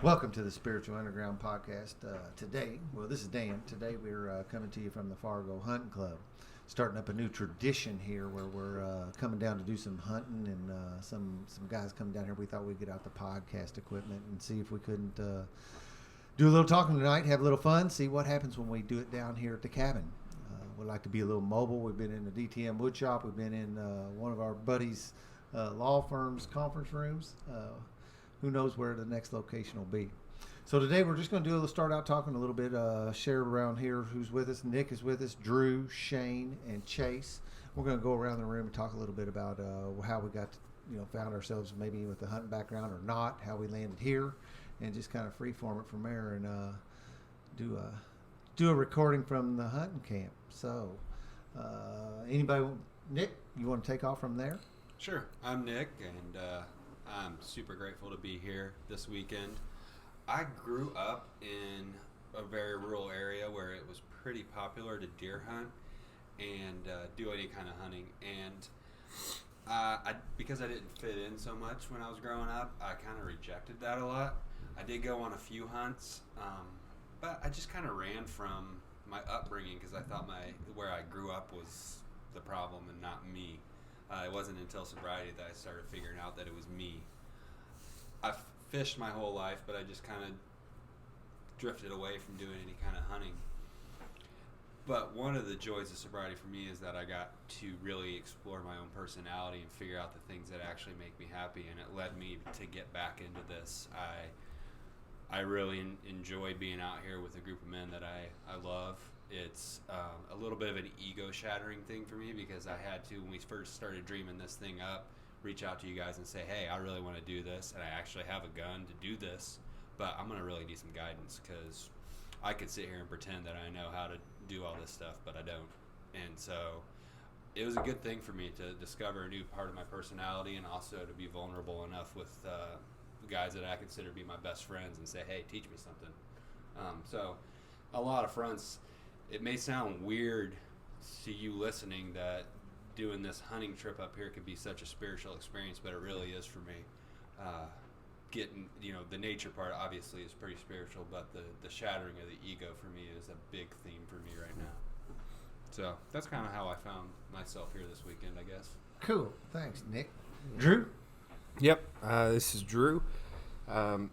Welcome to the Spiritual Underground Podcast. This is Dan. Today we're coming to you from the Fargo Hunting Club. Starting up a new tradition here where we're coming down to do some hunting, and some guys coming down here. We thought we'd get out the podcast equipment and see if we couldn't do a little talking tonight, have a little fun, see what happens when we do it down here at the cabin. We'd like to be a little mobile. We've been in the DTM wood shop. We've been in one of our buddies' law firm's conference rooms. Who knows where the next location will be. So today we're just going to start out talking a little bit, share around here who's with us. Nick is with us, Drew, Shane, and Chase. We're going to go around the room and talk a little bit about how we got, found ourselves maybe with a hunting background or not, how we landed here, and just kind of freeform it from there and do a recording from the hunting camp. So Nick, you want to take off from there? Sure. I'm Nick, and I'm super grateful to be here this weekend. I grew up in a very rural area where it was pretty popular to deer hunt and do any kind of hunting. And because I didn't fit in so much when I was growing up, I kind of rejected that a lot. I did go on a few hunts, but I just kind of ran from my upbringing because I thought where I grew up was the problem and not me. It wasn't until sobriety that I started figuring out that it was me. I've fished my whole life, but I just kind of drifted away from doing any kind of hunting. But one of the joys of sobriety for me is that I got to really explore my own personality and figure out the things that actually make me happy, and it led me to get back into this. I really enjoy being out here with a group of men that I love. It's a little bit of an ego-shattering thing for me because I had to, when we first started dreaming this thing up, reach out to you guys and say, hey, I really want to do this, and I actually have a gun to do this, but I'm going to really need some guidance because I could sit here and pretend that I know how to do all this stuff, but I don't. And so it was a good thing for me to discover a new part of my personality and also to be vulnerable enough with guys that I consider to be my best friends and say, hey, teach me something. So a lot of fronts. It may sound weird to you listening that doing this hunting trip up here could be such a spiritual experience, but it really is for me. Getting, the nature part obviously is pretty spiritual, but the shattering of the ego for me is a big theme for me right now. So that's kind of how I found myself here this weekend, I guess. Cool. Thanks, Nick. Drew? Yep. This is Drew. I'm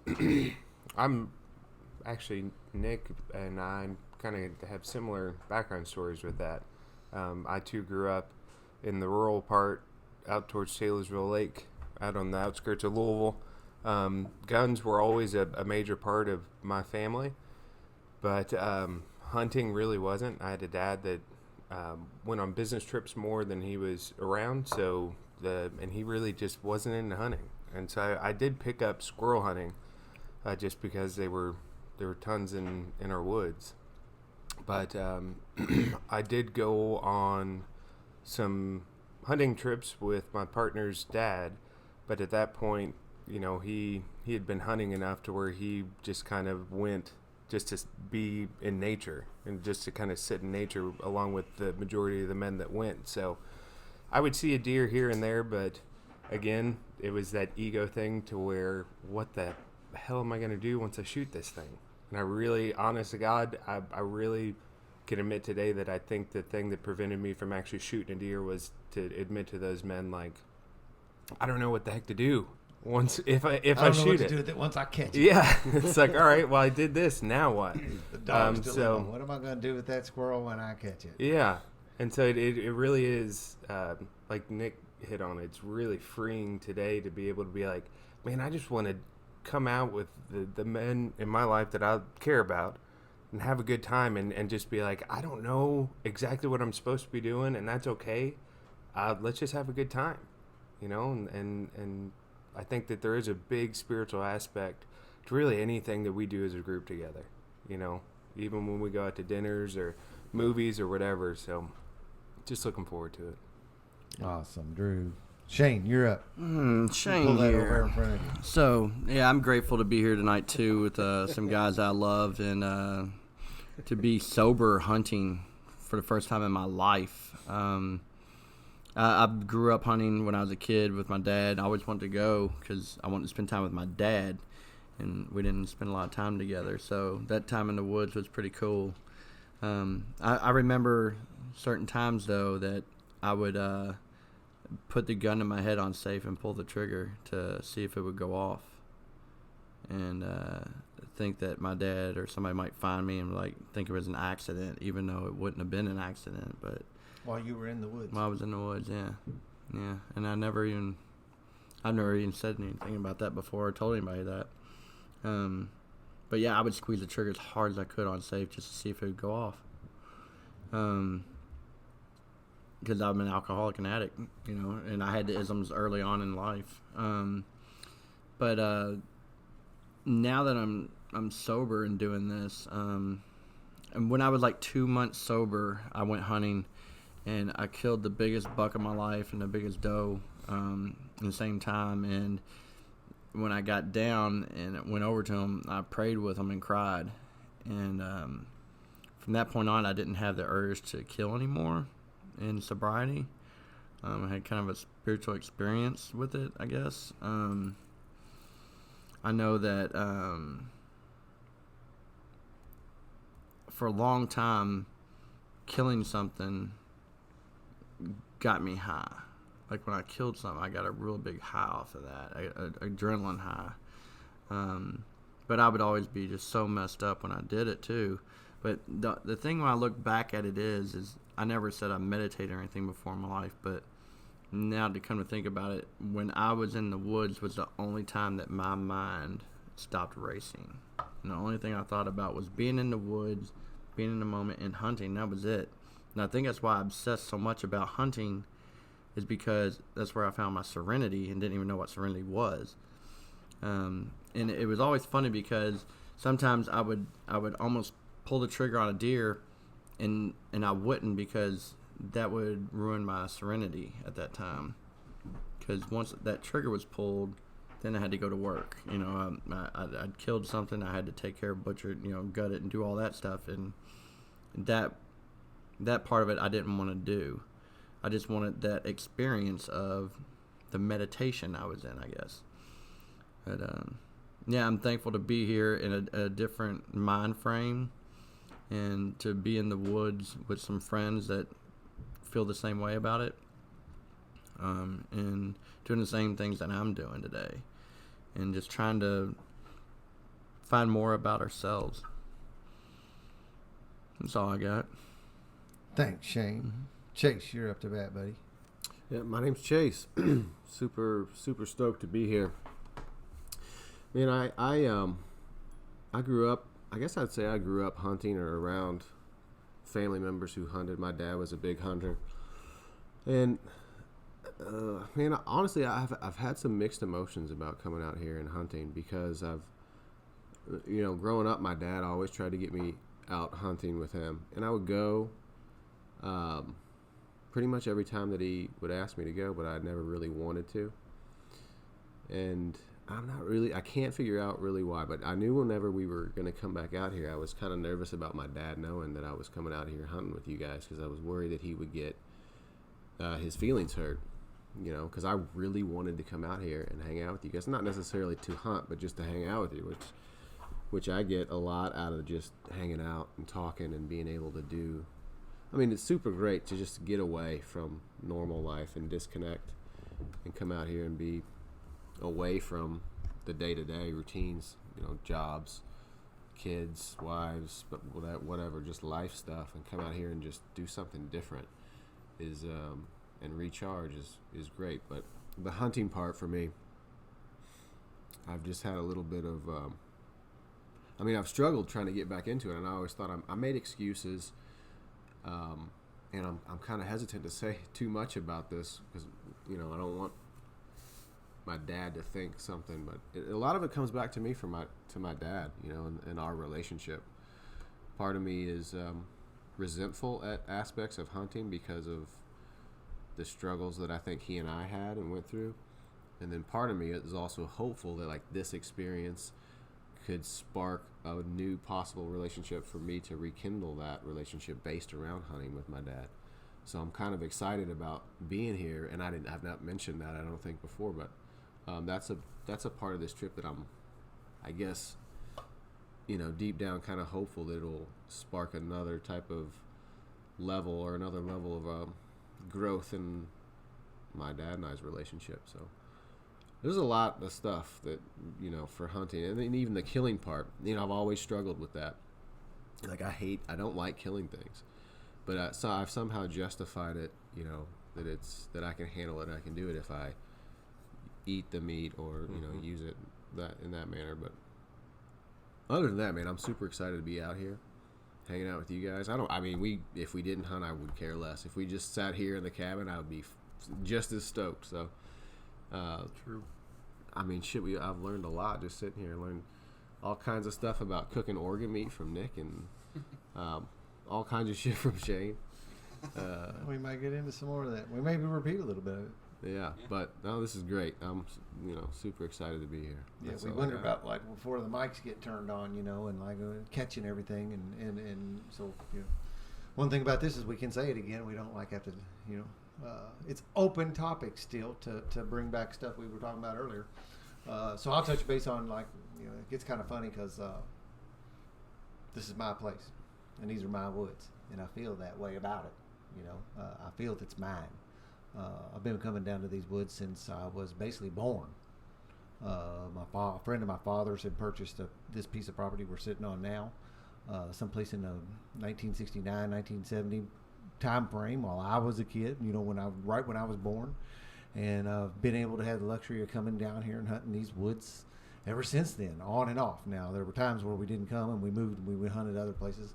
actually, Nick and I kind of have similar background stories with that. I too grew up in the rural part out towards Taylorsville Lake, out on the outskirts of Louisville. Guns were always a major part of my family, but hunting really wasn't. I had a dad that went on business trips more than he was around, and he really just wasn't into hunting. And so I did pick up squirrel hunting just because there were tons in our woods. But I did go on some hunting trips with my partner's dad, but at that point, he had been hunting enough to where he just kind of went just to be in nature and just to kind of sit in nature along with the majority of the men that went. So I would see a deer here and there, but again, it was that ego thing to where, what the hell am I going to do once I shoot this thing? And I really, honest to God, I really can admit today that I think the thing that prevented me from actually shooting a deer was to admit to those men, like, I don't know what the heck to do once if I shoot it. I don't know what to do with it once I catch it. Yeah, it's like, all right, well, I did this, now what? The dog's still alone. What am I going to do with that squirrel when I catch it? Yeah, and so it really is, like Nick hit on, it's really freeing today to be able to be like, man, I just want to come out with the men in my life that I care about and have a good time and just be like, I don't know exactly what I'm supposed to be doing, and that's okay. Let's just have a good time, and I think that there is a big spiritual aspect to really anything that we do as a group together, even when we go out to dinners or movies or whatever. So just looking forward to it. Awesome. Drew. Shane, you're up. Shane pull that here. over in front of you. So, yeah, I'm grateful to be here tonight, too, with some guys I love, and to be sober hunting for the first time in my life. I grew up hunting when I was a kid with my dad. I always wanted to go because I wanted to spend time with my dad. and we didn't spend a lot of time together. So that time in the woods was pretty cool. I remember certain times, though, that I would put the gun in my head on safe and pull the trigger to see if it would go off. And think that my dad or somebody might find me and like think it was an accident, even though it wouldn't have been an accident. But While you were in the woods. while I was in the woods, yeah. And I've never even said anything about that before or told anybody that. But yeah, I would squeeze the trigger as hard as I could on safe just to see if it would go off. Because I'm an alcoholic and addict, and I had the isms early on in life. But now that I'm sober and doing this, and when I was like 2 months sober, I went hunting, and I killed the biggest buck of my life and the biggest doe at the same time. And when I got down and went over to him, I prayed with him and cried. And from that point on, I didn't have the urge to kill anymore in sobriety. I had kind of a spiritual experience with it, I guess. I know that for a long time, killing something got me high. Like when I killed something, I got a real big high off of that, adrenaline high. But I would always be just so messed up when I did it too. But the thing when I look back at it is I never said I meditated or anything before in my life, but now to come to think about it, when I was in the woods was the only time that my mind stopped racing. And the only thing I thought about was being in the woods, being in the moment, and hunting. That was it. And I think that's why I obsessed so much about hunting, is because that's where I found my serenity and didn't even know what serenity was. And it was always funny because sometimes I would almost pull the trigger on a deer, and I wouldn't, because that would ruin my serenity at that time. Because once that trigger was pulled, then I had to go to work. I'd killed something, I had to take care of, butcher it, gut it, and do all that stuff. And that part of it I didn't want to do. I just wanted that experience of the meditation I was in, I guess. But yeah, I'm thankful to be here in a different mind frame, and to be in the woods with some friends that feel the same way about it, and doing the same things that I'm doing today, and just trying to find more about ourselves. That's all I got. Thanks, Shane. Mm-hmm. Chase, you're up to bat, buddy. Yeah, my name's Chase. super stoked to be here. Man, I grew up, I guess I'd say I grew up hunting or around family members who hunted. My dad was a big hunter. And man, honestly, I've had some mixed emotions about coming out here and hunting, because growing up, my dad always tried to get me out hunting with him, and I would go pretty much every time that he would ask me to go, but I never really wanted to. And I can't figure out really why, but I knew whenever we were going to come back out here, I was kind of nervous about my dad knowing that I was coming out here hunting with you guys, because I was worried that he would get his feelings hurt, because I really wanted to come out here and hang out with you guys. Not necessarily to hunt, but just to hang out with you, which I get a lot out of just hanging out and talking and being able to do. I mean, it's super great to just get away from normal life and disconnect and come out here and be away from the day-to-day routines, jobs, kids, wives, but whatever, just life stuff, and come out here and just do something different and recharge is great. But the hunting part for me, I've just had a little bit of I've struggled trying to get back into it, and I always thought I made excuses, and I'm kind of hesitant to say too much about this, because I don't want my dad to think something, but a lot of it comes back to me to my dad, and our relationship. Part of me is resentful at aspects of hunting because of the struggles that I think he and I had and went through, and then part of me is also hopeful that like this experience could spark a new possible relationship for me to rekindle that relationship based around hunting with my dad. So I'm kind of excited about being here, and I've not mentioned that, I don't think, before, but that's a part of this trip that I'm I guess, deep down kind of hopeful that it'll spark another type of level or another level of growth in my dad and I's relationship. So there's a lot of stuff that, for hunting, and then even the killing part, I've always struggled with that. Like I don't like killing things, but so I've somehow justified it, that I can handle it, I can do it if I eat the meat or, use it in that manner. But other than that, man, I'm super excited to be out here hanging out with you guys. If we didn't hunt, I would care less. If we just sat here in the cabin, I would be just as stoked. So, True. I've learned a lot just sitting here. Learned all kinds of stuff about cooking organ meat from Nick, and all kinds of shit from Shane. We might get into some more of that. We maybe repeat a little bit of it. Yeah, but no, this is great. I'm, super excited to be here. Yeah, That's we all I wonder got. about like before the mics get turned on, and like catching everything, and so one thing about this is we can say it again. We don't like have to, it's open topic still to bring back stuff we were talking about earlier. So I'll touch base on it gets kind of funny because this is my place, and these are my woods, and I feel that way about it. I feel it's mine. I've been coming down to these woods since I was basically born. A friend of my father's had purchased this piece of property we're sitting on now, someplace in the 1969, 1970 time frame while I was a kid, right when I was born. And I've been able to have the luxury of coming down here and hunting these woods ever since then, on and off. Now, there were times where we didn't come and we moved and we hunted other places.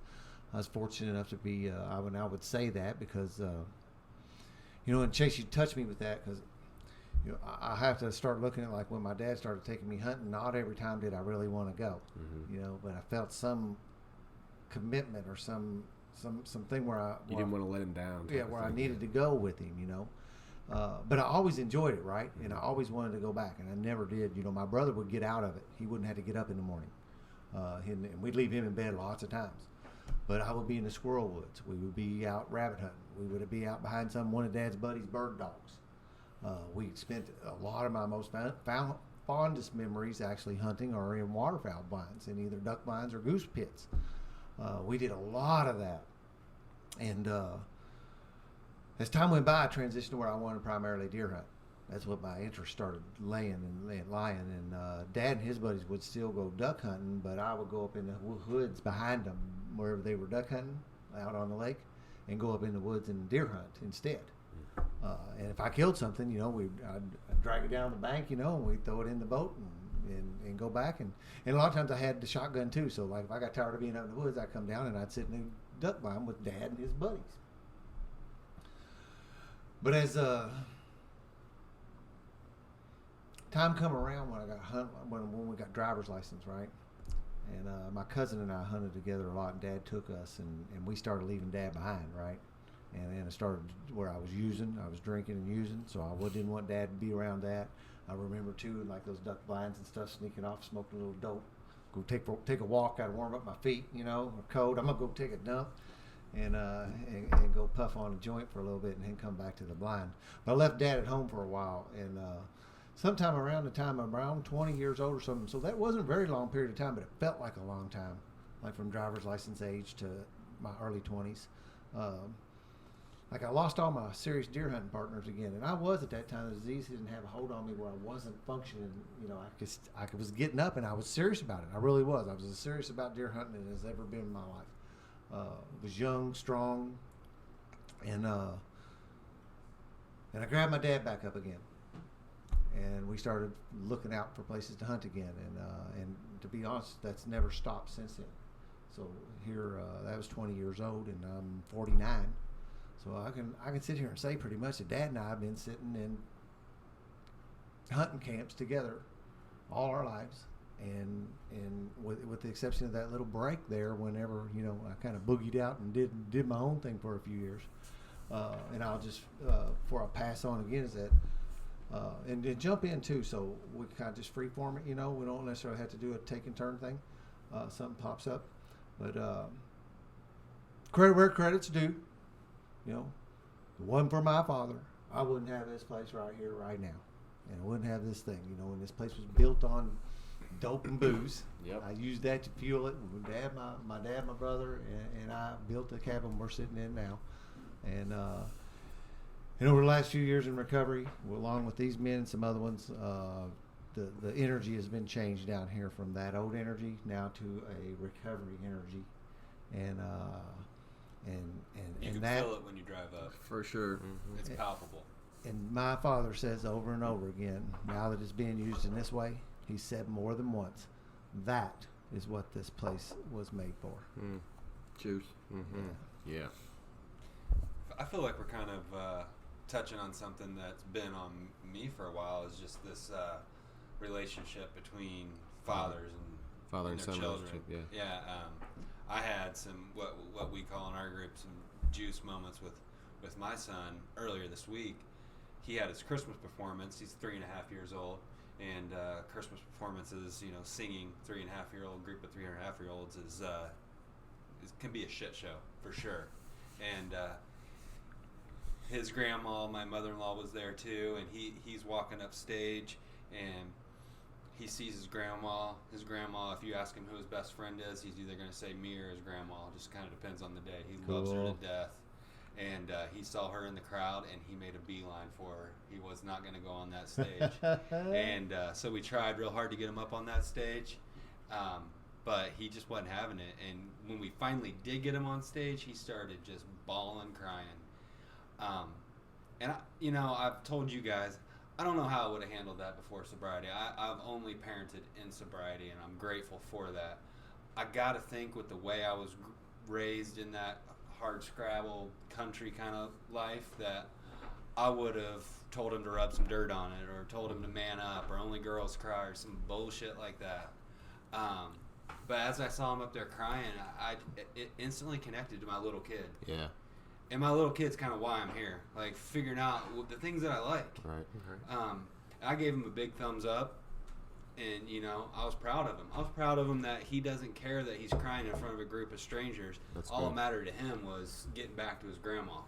I was fortunate enough to be, I would say that because, and Chase, you touched me with that because, I have to start looking at like when my dad started taking me hunting, not every time did I really want to go, but I felt some commitment or something where You didn't want to let him down. Yeah, where I needed to go with him, but I always enjoyed it, right? And I always wanted to go back, and I never did. My brother would get out of it. He wouldn't have to get up in the morning. And we'd leave him in bed lots of times. But I would be in the squirrel woods. We would be out rabbit hunting. We would be out behind one of Dad's buddies' bird dogs. We spent a lot of my most fondest memories actually hunting or in waterfowl blinds, in either duck blinds or goose pits. We did a lot of that. And as time went by, I transitioned to where I wanted to primarily deer hunt. That's what my interest started lying. And Dad and his buddies would still go duck hunting, but I would go up in the woods behind them, wherever they were duck hunting, out on the lake, and go up in the woods and deer hunt instead. And if I killed something, I'd drag it down the bank, and we'd throw it in the boat and go back. And a lot of times I had the shotgun too. So like if I got tired of being out in the woods, I'd come down and I'd sit in the duck blind with Dad and his buddies. But as time come around when we got driver's license, right? And my cousin and I hunted together a lot, and Dad took us, and we started leaving Dad behind, right? And then it started where I was drinking and using, so I didn't want Dad to be around that. I remember too, like those duck blinds and stuff, sneaking off, smoking a little dope, go take a walk, I'd warm up my feet, or cold. I'm gonna go take a dump, and go puff on a joint for a little bit, and then come back to the blind. But I left Dad at home for a while, and sometime around the time I'm around 20 years old or something. So that wasn't a very long period of time, but it felt like a long time, like from driver's license age to my early 20s. Like I lost all my serious deer hunting partners again, and I was at that time. The disease didn't have a hold on me where I wasn't functioning. I was getting up, and I was serious about it. I really was. I was as serious about deer hunting as has ever been in my life. Was young, strong, and I grabbed my dad back up again. And we started looking out for places to hunt again, and to be honest, that's never stopped since then. So here, that was 20 years old, and I'm 49. So I can sit here and say pretty much that Dad and I have been sitting in hunting camps together all our lives, and with the exception of that little break there, whenever I kind of boogied out and did my own thing for a few years, and I'll just before I pass on again is that. And jump in too, so we kind of just freeform it. We don't necessarily have to do a take and turn thing. Something pops up, but credit where credit's due. The one for my father, I wouldn't have this place right here, right now, and I wouldn't have this thing. And this place was built on dope and booze. Yep. I used that to fuel it. My dad, my brother, and I built the cabin we're sitting in now. And over the last few years in recovery, along with these men and some other ones, the energy has been changed down here from that old energy now to a recovery energy, and You can that. feel it when you drive up. For sure. It's palpable. And my father says over and over again, now that it's being used in this way, he said more than once, that is what this place was made for. Juice. Yeah. I feel like we're kind of touching on something that's been on me for a while, is just this relationship between fathers Father and and their son children. relationship, yeah. I had some what we call in our group some juice moments with my son earlier this week. He had his Christmas performance. He's 3.5 years old, and Christmas performances, singing 3.5-year-old group of 3.5-year-olds is can be a shit show for sure. And his grandma, my mother-in-law, was there too, and he's walking up stage, and he sees his grandma. His grandma, if you ask him who his best friend is, he's either going to say me or his grandma. It just kind of depends on the day. He loves her to death. And he saw her in the crowd, and he made a beeline for her. He was not going to go on that stage. And so we tried real hard to get him up on that stage, but he just wasn't having it. And when we finally did get him on stage, he started just bawling, crying. And I've told you guys, I don't know how I would have handled that before sobriety. I've only parented in sobriety, and I'm grateful for that. I got to think with the way I was raised in that hard scrabble country kind of life, that I would have told him to rub some dirt on it, or told him to man up, or only girls cry, or some bullshit like that. But as I saw him up there crying, it instantly connected to my little kid. Yeah. And my little kid's kind of why I'm here, like figuring out the things that I like. Right. I gave him a big thumbs up, and I was proud of him. I was proud of him that he doesn't care that he's crying in front of a group of strangers. That's All good. that mattered to him was getting back to his grandma.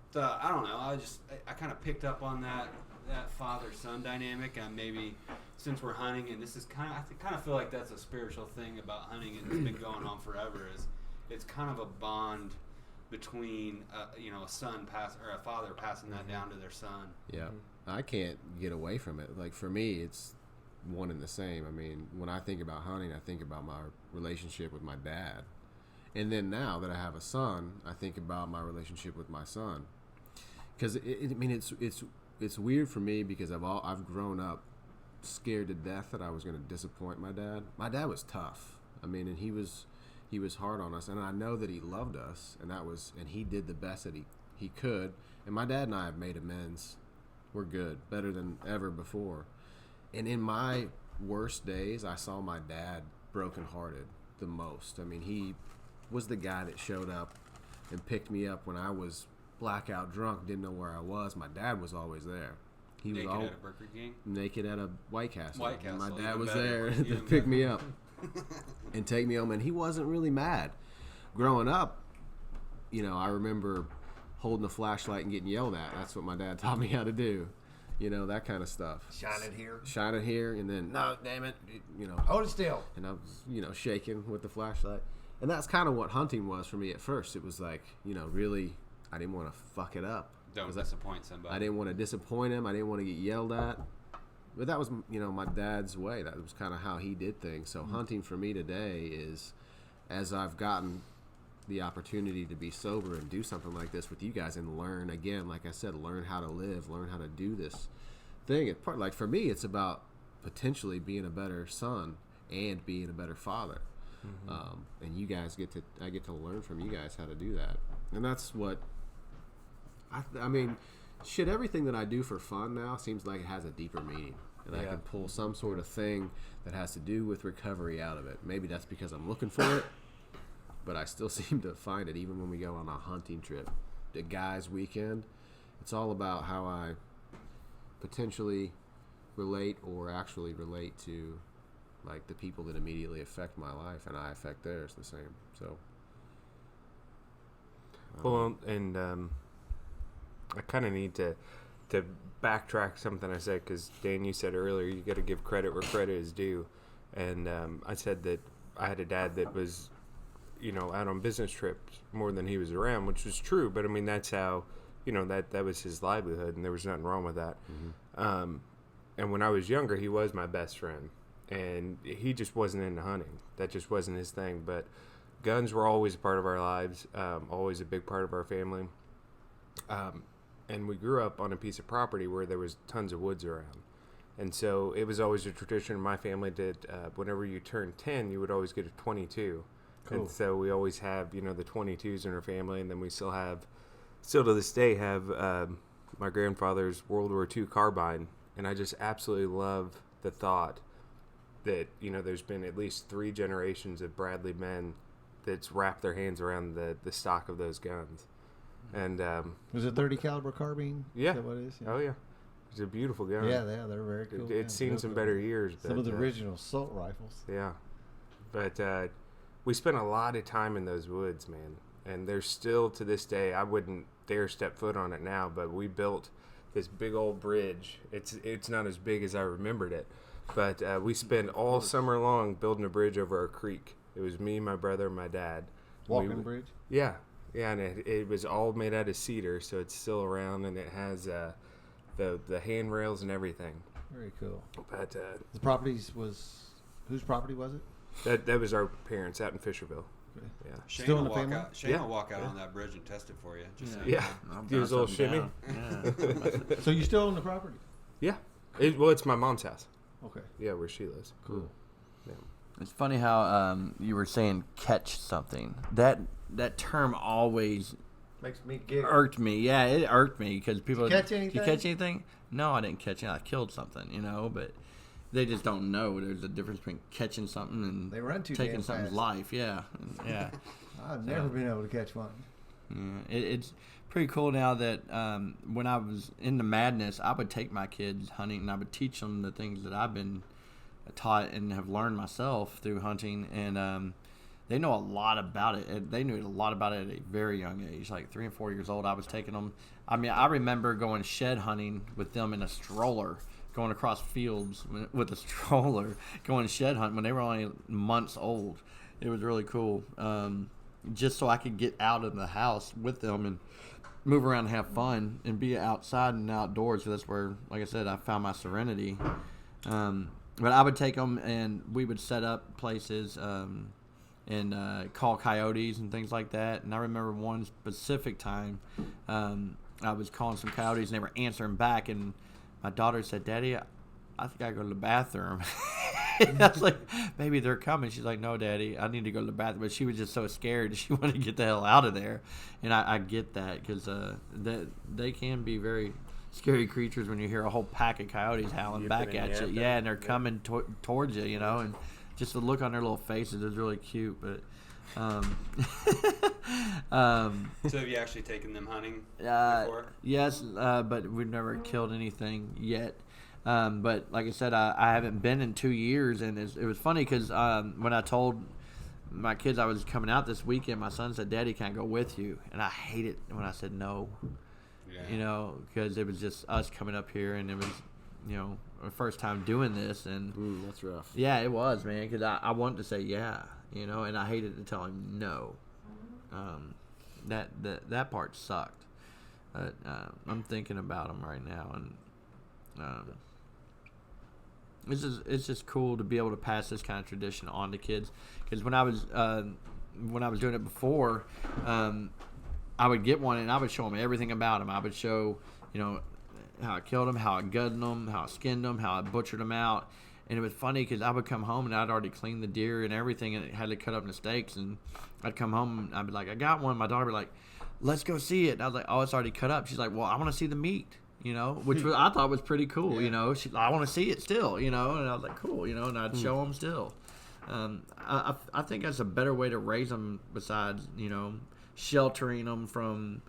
So I don't know. I kind of picked up on that father-son dynamic, and maybe since we're hunting, and this is I kind of feel like that's a spiritual thing about hunting, and it's been going on forever. Is it's kind of a bond between a son or a father passing that down to their son. Yeah. I can't get away from it. Like, for me, it's one and the same. I mean, when I think about hunting, I think about my relationship with my dad. And then now that I have a son, I think about my relationship with my son. Because it's weird for me, because I've grown up scared to death that I was going to disappoint my dad. My dad was tough. I mean, and he was hard on us, and I know that he loved us, and he did the best that he could. And my dad and I have made amends. We're good, better than ever before. And in my worst days, I saw my dad brokenhearted the most. I mean, he was the guy that showed up and picked me up when I was blackout drunk, didn't know where I was. My dad was always there. He Naked was at a Burger King? naked at a White Castle. White And my Castle, dad even was better. there to Even pick better. me up and take me home, and he wasn't really mad. Growing up, I remember holding a flashlight and getting yelled at. That's what my dad taught me how to do. That kind of stuff. Shine it here. Shine it here, and then, no, damn it, Hold it still. and I was, shaking with the flashlight. And that's kind of what hunting was for me at first. It was like, really, I didn't want to fuck it up. Don't 'Cause disappoint somebody. I didn't want to disappoint him. I didn't want to get yelled at. But that was, my dad's way. That was kind of how he did things. So hunting for me today is, as I've gotten the opportunity to be sober and do something like this with you guys and learn, again, like I said, learn how to live, learn how to do this thing. Like, for me, it's about potentially being a better son and being a better father. And you guys I get to learn from you guys how to do that. And that's what, I mean, shit, everything that I do for fun now seems like it has a deeper meaning. And I can pull some sort of thing that has to do with recovery out of it. Maybe that's because I'm looking for it, but I still seem to find it even when we go on a hunting trip. The guys' weekend, it's all about how I potentially relate or actually relate to, like, the people that immediately affect my life, and I affect theirs the same. So, Well, and I kind of need to to backtrack something I said, because Dan, you said earlier you got to give credit where credit is due, and I said that I had a dad that was, out on business trips more than he was around, which was true. But I mean, that's how, that was his livelihood, and there was nothing wrong with that. Mm-hmm. And when I was younger, he was my best friend, and he just wasn't into hunting. That just wasn't his thing. But guns were always a part of our lives, always a big part of our family. And we grew up on a piece of property where there was tons of woods around. And so it was always a tradition in my family that whenever you turned 10, you would always get a 22. Cool. And so we always have, the 22s in our family. And then we still to this day, have my grandfather's World War II carbine. And I just absolutely love the thought that, there's been at least 3 generations of Bradley men that's wrapped their hands around the stock of those guns. And was it 30 caliber carbine? Yeah. Is that what it is? Oh yeah, it's a beautiful gun. Yeah, they're very cool. It's seen some better years. Some of the original assault rifles. Yeah, but we spent a lot of time in those woods, man. And there's still to this day, I wouldn't dare step foot on it now, but we built this big old bridge. It's not as big as I remembered it, but we spent all summer long building a bridge over a creek. It was me, my brother, and my dad. Walking bridge? Yeah. Yeah, and it was all made out of cedar, so it's still around, and it has the handrails and everything. Very cool. But the properties whose property was it? That was our parents out in Fisherville. Okay. Yeah. Shane Still in will the walk family? out. Shane will walk out on that bridge and test it for you. Just so you Yeah. know. Do his little shimmy. Yeah. So you still own the property? Yeah. It's my mom's house. Okay. Yeah, where she lives. Cool. Yeah. It's funny how you were saying catch something. That term always Makes me giggle. irked me. Yeah, it irked me because people. Did you catch anything? You catch anything? No, I didn't catch anything. I killed something, but they just don't know. There's a difference between catching something and They run too taking damn something's fast. life. Yeah, yeah. I've never been able to catch one. Yeah, it's pretty cool now that when I was in the madness, I would take my kids hunting and I would teach them the things that I've been taught and have learned myself through hunting, and they know a lot about it. They knew a lot about it at a very young age, like 3 and 4 years old. I was taking them. I mean, I remember going shed hunting with them in a stroller, going across fields with a stroller, going shed hunting when they were only months old. It was really cool. Just so I could get out of the house with them and move around and have fun and be outside and outdoors. So that's where, like I said, I found my serenity. But I would take them and we would set up places and call coyotes and things like that. And I remember one specific time I was calling some coyotes and they were answering back. And my daughter said, "Daddy, I think I gotta go to the bathroom." I was like, "Baby, they're coming." She's like, "No, Daddy, I need to go to the bathroom." But she was just so scared. She wanted to get the hell out of there. And I get that because they can be very scary creatures when you hear a whole pack of coyotes howling back at you. Yeah, and they're coming towards you, and just the look on their little faces is really cute. But So have you actually taken them hunting before? yes, but we've never killed anything yet. But like I said, I haven't been in 2 years, and it was funny because when I told my kids I was coming out this weekend, my son said, "Daddy, can I go with you?" And I hate it when I said no. Yeah. Because it was just us coming up here, and it was, our first time doing this, and That's rough. yeah, it was, man. Because I wanted to say yeah, and I hated to tell him no. That part sucked. But I'm thinking about him right now, and it's just cool to be able to pass this kind of tradition on to kids. Because when I was doing it before, I would get one and I would show them everything about them. I would show, how I killed them, how I gutted them, how I skinned them, how I butchered them out. And it was funny because I would come home and I'd already cleaned the deer and everything and it had to cut up into steaks. And I'd come home and I'd be like, "I got one." My daughter would be like, "Let's go see it." And I was like, "Oh, it's already cut up." She's like, "Well, I want to see the meat." Which I thought was pretty cool. Yeah. I want to see it still. And I was like, "Cool," and I'd show them still. I think that's a better way to raise them besides sheltering them from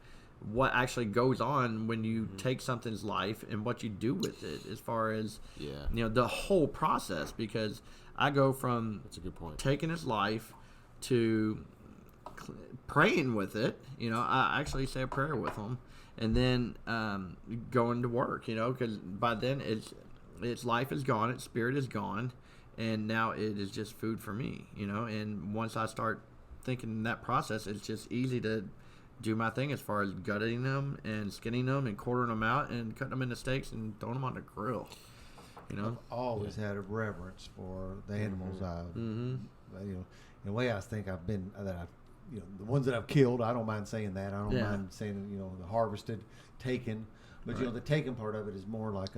what actually goes on when you take something's life and what you do with it, as far as the whole process. Because I go from That's a good point. taking its life to praying with it. I actually say a prayer with them, and then going to work. Because by then its life is gone, its spirit is gone, and now it is just food for me. And once I start thinking in that process, it's just easy to do my thing as far as gutting them and skinning them and quartering them out and cutting them into steaks and throwing them on the grill. I've always had a reverence for the animals. The way I think I've been the ones that I've killed, I don't mind saying that. I don't mind saying the harvested, taken, but the taken part of it is more like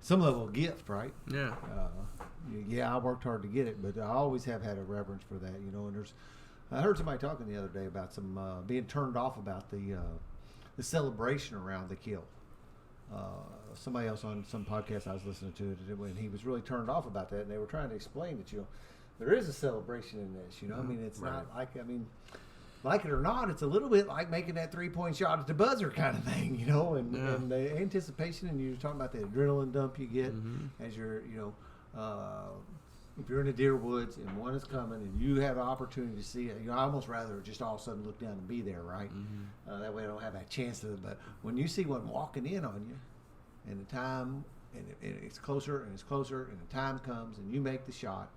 some level of gift, right? Yeah. I worked hard to get it, but I always have had a reverence for that. And I heard somebody talking the other day about some being turned off about the celebration around the kill. Somebody else on some podcast I was listening to it, and he was really turned off about that, and they were trying to explain that there is a celebration in this. It's not like it or not, it's a little bit like making that 3-point shot at the buzzer kind of thing, and the anticipation, and you're talking about the adrenaline dump you get as you're if you're in the deer woods and one is coming and you have an opportunity to see it, I almost rather just all of a sudden look down and be there, right? That way I don't have that chance to. But when you see one walking in on you, and the time, and it's closer and it's closer, and the time comes and you make the shot,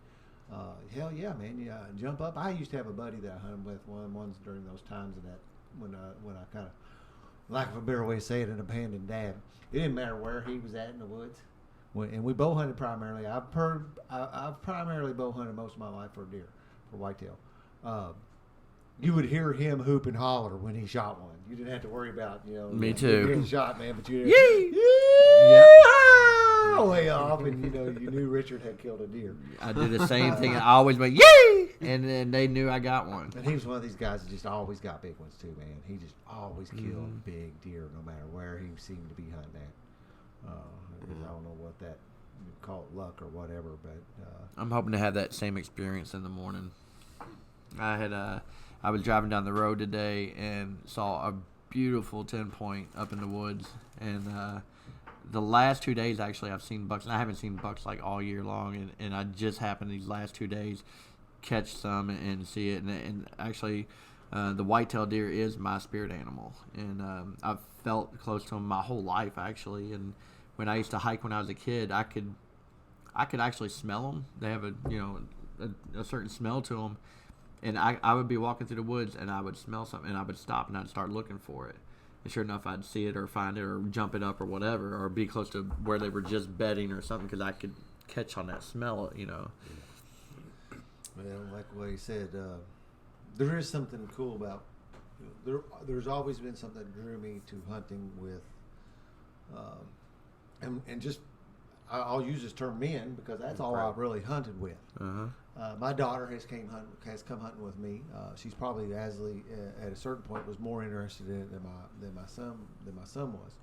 hell yeah, man, you jump up. I used to have a buddy that I hunted with ones during those times of that when I kind of, lack of a better way to say it, an abandoned dad. It didn't matter where he was at in the woods. And we bow hunted primarily. I've primarily bow hunted most of my life for deer, for whitetail. You would hear him hoop and holler when he shot one. You didn't have to worry about Me too. Getting shot, man. But you way off, and you knew Richard had killed a deer. I did the same thing. I always went yay, and then they knew I got one. And he was one of these guys that just always got big ones too, man. He just always killed big deer, no matter where he seemed to be hunting at. I don't know what that you call it, luck or whatever, but I'm hoping to have that same experience in the morning. I was driving down the road today and saw a beautiful 10-point up in the woods, and the last 2 days actually I've seen bucks, and I haven't seen bucks like all year long, and I just happened these last 2 days catch some and see it, and actually the whitetail deer is my spirit animal, and I've felt close to them my whole life actually. And when I used to hike when I was a kid, I could actually smell them. They have a certain smell to them, and I would be walking through the woods and I would smell something and I would stop and I'd start looking for it. And sure enough, I'd see it or find it or jump it up or whatever, or be close to where they were just bedding or something, because I could catch on that smell, Well, like what he said, there is something cool about there's always been something that drew me to hunting with and just I'll use this term men, because that's all I've really hunted with. My daughter has come hunting with me. She's probably at a certain point was more interested in it than my son was.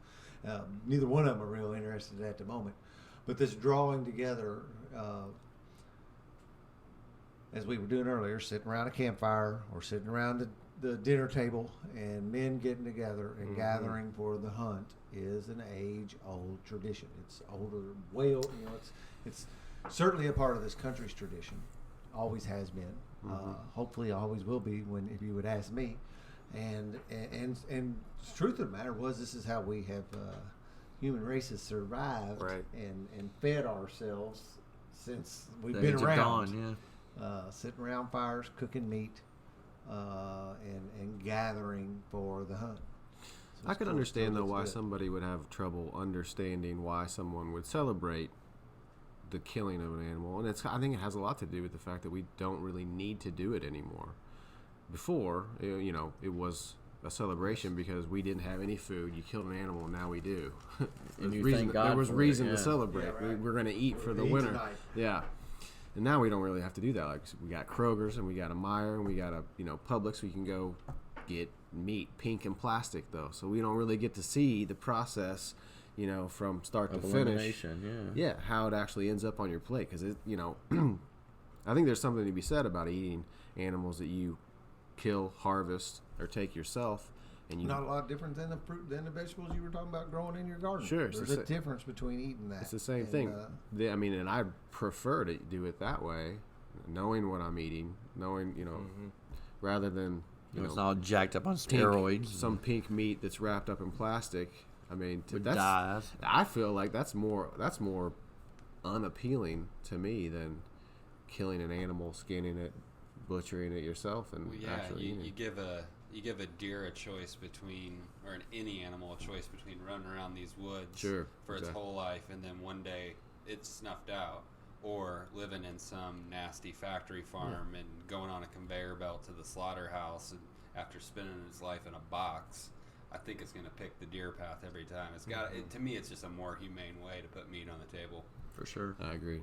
Neither one of them are real interested at the moment, but this drawing together, as we were doing earlier, sitting around a campfire or sitting around the dinner table and men getting together and gathering for the hunt, is an age-old tradition. It's older, it's certainly a part of this country's tradition. Always has been. Hopefully, always will be. If you would ask me, and the truth of the matter was, this is how we have human races survived and fed ourselves since we've been around. Sitting around fires, cooking meat, and gathering for the hunt. So I could understand though why somebody would have trouble understanding why someone would celebrate the killing of an animal, and I think it has a lot to do with the fact that we don't really need to do it anymore. Before, it was a celebration because we didn't have any food. You killed an animal, and now we do. There was reason to celebrate. Yeah, right. We're going to eat for the winter. Tonight. Yeah. And now we don't really have to do that. Like, we got Kroger's and we got a Meijer and we got a Publix. We can go get meat, pink and plastic though, so we don't really get to see the process, from start to finish. Yeah, how it actually ends up on your plate, because I think there's something to be said about eating animals that you kill, harvest, or take yourself. And not a lot different than the fruit, than the vegetables you were talking about growing in your garden. Sure, there's a difference between eating that. It's the same thing. And I prefer to do it that way, knowing what I'm eating, knowing rather than It's all jacked up on steroids. some pink meat that's wrapped up in plastic. I mean, With that's dyes. I feel like that's more unappealing to me than killing an animal, skinning it, butchering it yourself, and Well, yeah, actually eating you it. give a deer a choice between, or any animal a choice between running around these woods Sure, for its exactly. whole life, and then one day it's snuffed out, or living in some nasty factory farm and going on a conveyor belt to the slaughterhouse, and after spending its life in a box. I think it's going to pick the deer path every time. It's got to me. It's just a more humane way to put meat on the table. For sure. I agree.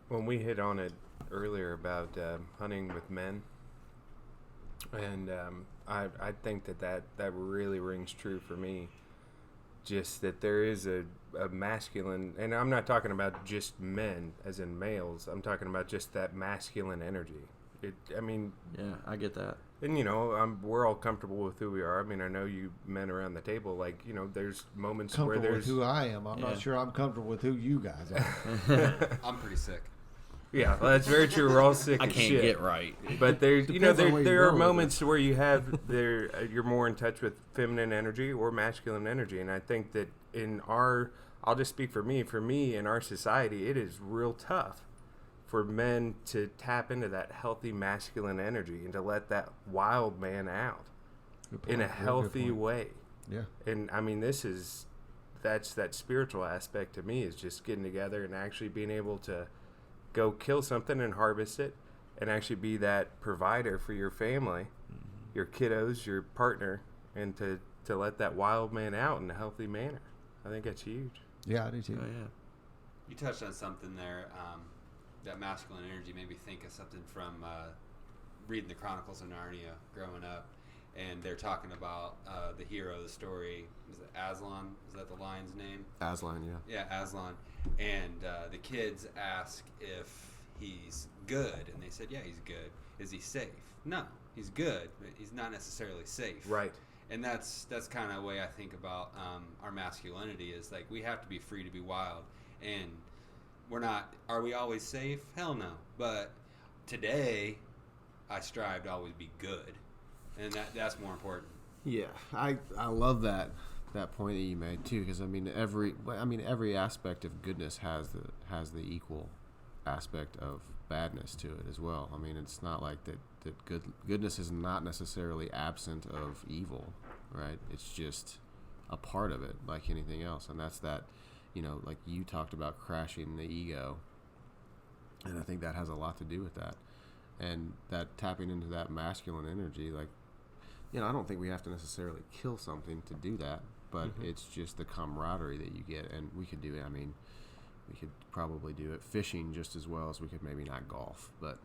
When we hit on it earlier about hunting with men, and I think that really rings true for me. Just that there is a masculine, and I'm not talking about just men as in males. I'm talking about just that masculine energy. Yeah, I get that. And we're all comfortable with who we are. I mean, I know you men around the table, like, there's moments where Comfortable with there's who I am. I'm not sure I'm comfortable with who you guys are. I'm pretty sick. yeah, well, that's very true. We're all sick. I as can't shit. get right. But there's, Depends on where there you're are going with moments where you have you're more in touch with feminine energy or masculine energy, and I think that I'll just speak for me in our society, it is real tough for men to tap into that healthy masculine energy and to let that wild man out in a healthy way. Yeah. And I mean, that's that spiritual aspect to me, is just getting together and actually being able to go kill something and harvest it and actually be that provider for your family, your kiddos, your partner, and to let that wild man out in a healthy manner. I think that's huge. Yeah, I do too. Oh, yeah. You touched on something there. That masculine energy made me think of something from reading the Chronicles of Narnia growing up. And they're talking about the hero of the story. Is it Aslan? Is that the lion's name? Aslan, yeah. Yeah, Aslan. And the kids ask if he's good. And they said, yeah, he's good. Is he safe? No, he's good, but he's not necessarily safe. Right. And that's kind of the way I think about our masculinity, is like we have to be free to be wild. And are we always safe? Hell no. But today, I strive to always be good. And that's more important. Yeah, I love that point that you made too, because I mean every aspect of goodness has the equal aspect of badness to it as well. I mean, it's not like that goodness is not necessarily absent of evil, right? It's just a part of it, like anything else, and that's that. Like you talked about crashing the ego, and I think that has a lot to do with that, and that tapping into that masculine energy. Like, I don't think we have to necessarily kill something to do that, but it's just the camaraderie that you get, and we could do it. I mean, we could probably do it fishing just as well as we could maybe not golf, but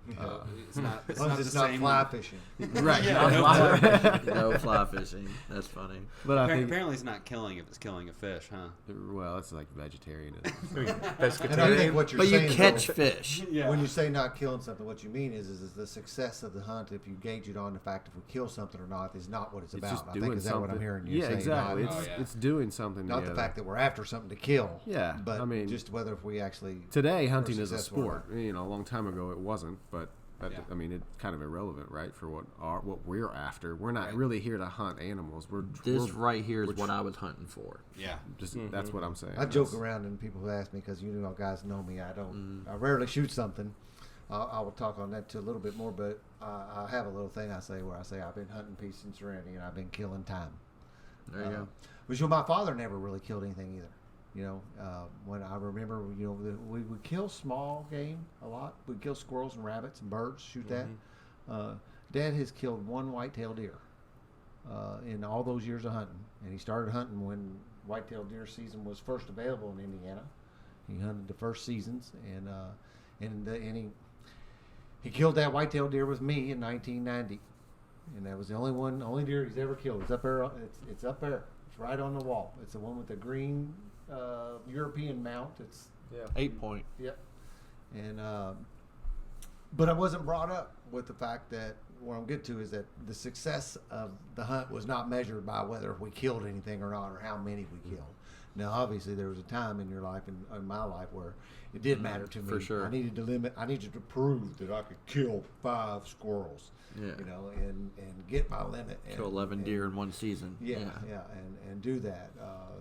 It's not, As long as it's not same. fly fishing. right. No fly fishing. That's funny. But I think Apparently, it's not killing if it's killing a fish, huh? well, it's like vegetarianism. And I Pescatarian. think what you're But you saying, catch though, fish. when you say not killing something, what you mean is the success of the hunt, if you gauge it on the fact if we kill something or not, is not what it's It's about. just I doing think is that something. what I'm hearing you yeah, say. exactly. Not, It's doing something. not the together. fact that we're after something to kill. Yeah, But I mean, just whether if we actually today hunting are is a successful or sport. A long time ago it wasn't, but Yeah. I mean, it's kind of irrelevant, right? For what we're after. We're not really here to hunt animals. We're Right here is we're what I was hunting for. Yeah. just that's what I'm saying. I joke around and people who ask me, because guys know me, I rarely shoot something. I will talk on that too a little bit more, but I have a little thing I say where I say I've been hunting peace and serenity and I've been killing time. There you go. Which my father never really killed anything either. When I remember, we would kill small game a lot. We'd kill squirrels and rabbits and birds, shoot that. Dad has killed one white-tailed deer in all those years of hunting, and he started hunting when white-tailed deer season was first available in Indiana. He hunted the first seasons, and he killed that white-tailed deer with me in 1990, and that was the only deer he's ever killed. It's up there. It's up there. It's right on the wall. It's the one with the green European mount. It's 8-point. Yep. And but I wasn't brought up with the fact that what I'm getting to is that the success of the hunt was not measured by whether we killed anything or not, or how many we killed. Now, obviously, there was a time in your life, in my life, where it did matter to me. For sure. I needed to limit. I needed to prove that I could kill 5 squirrels. Yeah. You know, and get my limit. Kill 11 deer in one season. Yeah, and do that.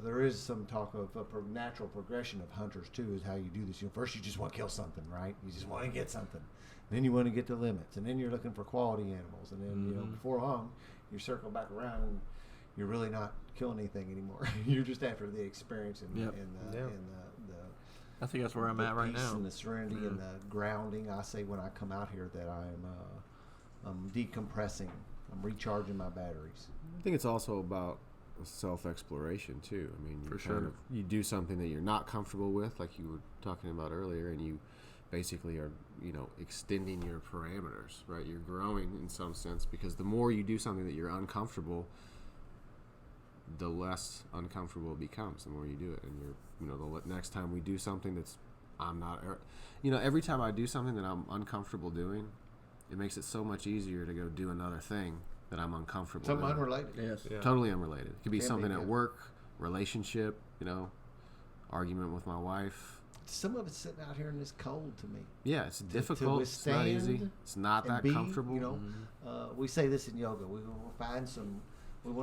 There is some talk of a natural progression of hunters too, is how you do this. First, you just want to kill something, right? You just want to get something. Then you want to get the limits, and then you're looking for quality animals, and then before long, you circle back around, and you're really not killing anything anymore. You're just after the experience and the I think that's where I'm at right peace now. and the serenity and the grounding. I say when I come out here that I'm decompressing. I'm recharging my batteries. I think it's also about self-exploration too. I mean, For sure. You do something that you're not comfortable with, like you were talking about earlier, and you basically are, extending your parameters, right? You're growing in some sense, because the more you do something that you're uncomfortable, the less uncomfortable it becomes. The more you do it, and the next time we do something that's every time I do something that I'm uncomfortable doing, it makes it so much easier to go do another thing that I'm uncomfortable Something with. unrelated. Yes. Yeah. Totally unrelated. It could be Can be, something at yeah. work, relationship, argument with my wife. Some of it's sitting out here in this cold to me. Yeah, it's difficult. It's not easy. withstand It's not and that be, comfortable. We say this in yoga. We want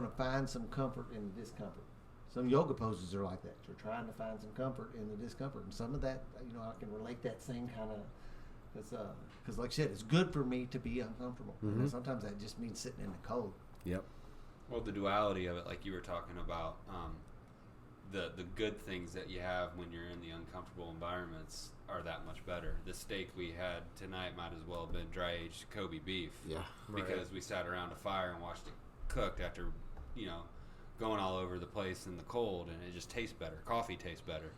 to find some comfort in the discomfort. Some yoga poses are like that. You're trying to find some comfort in the discomfort, and some of that, I can relate that same kind of. Because, like I said, it's good for me to be uncomfortable. Mm-hmm. And sometimes that just means sitting in the cold. Yep. Well, the duality of it, like you were talking about, the good things that you have when you're in the uncomfortable environments are that much better. The steak we had tonight might as well have been dry-aged Kobe beef. Yeah. Because we sat around a fire and watched it cooked after, going all over the place in the cold, and it just tastes better. Coffee tastes better.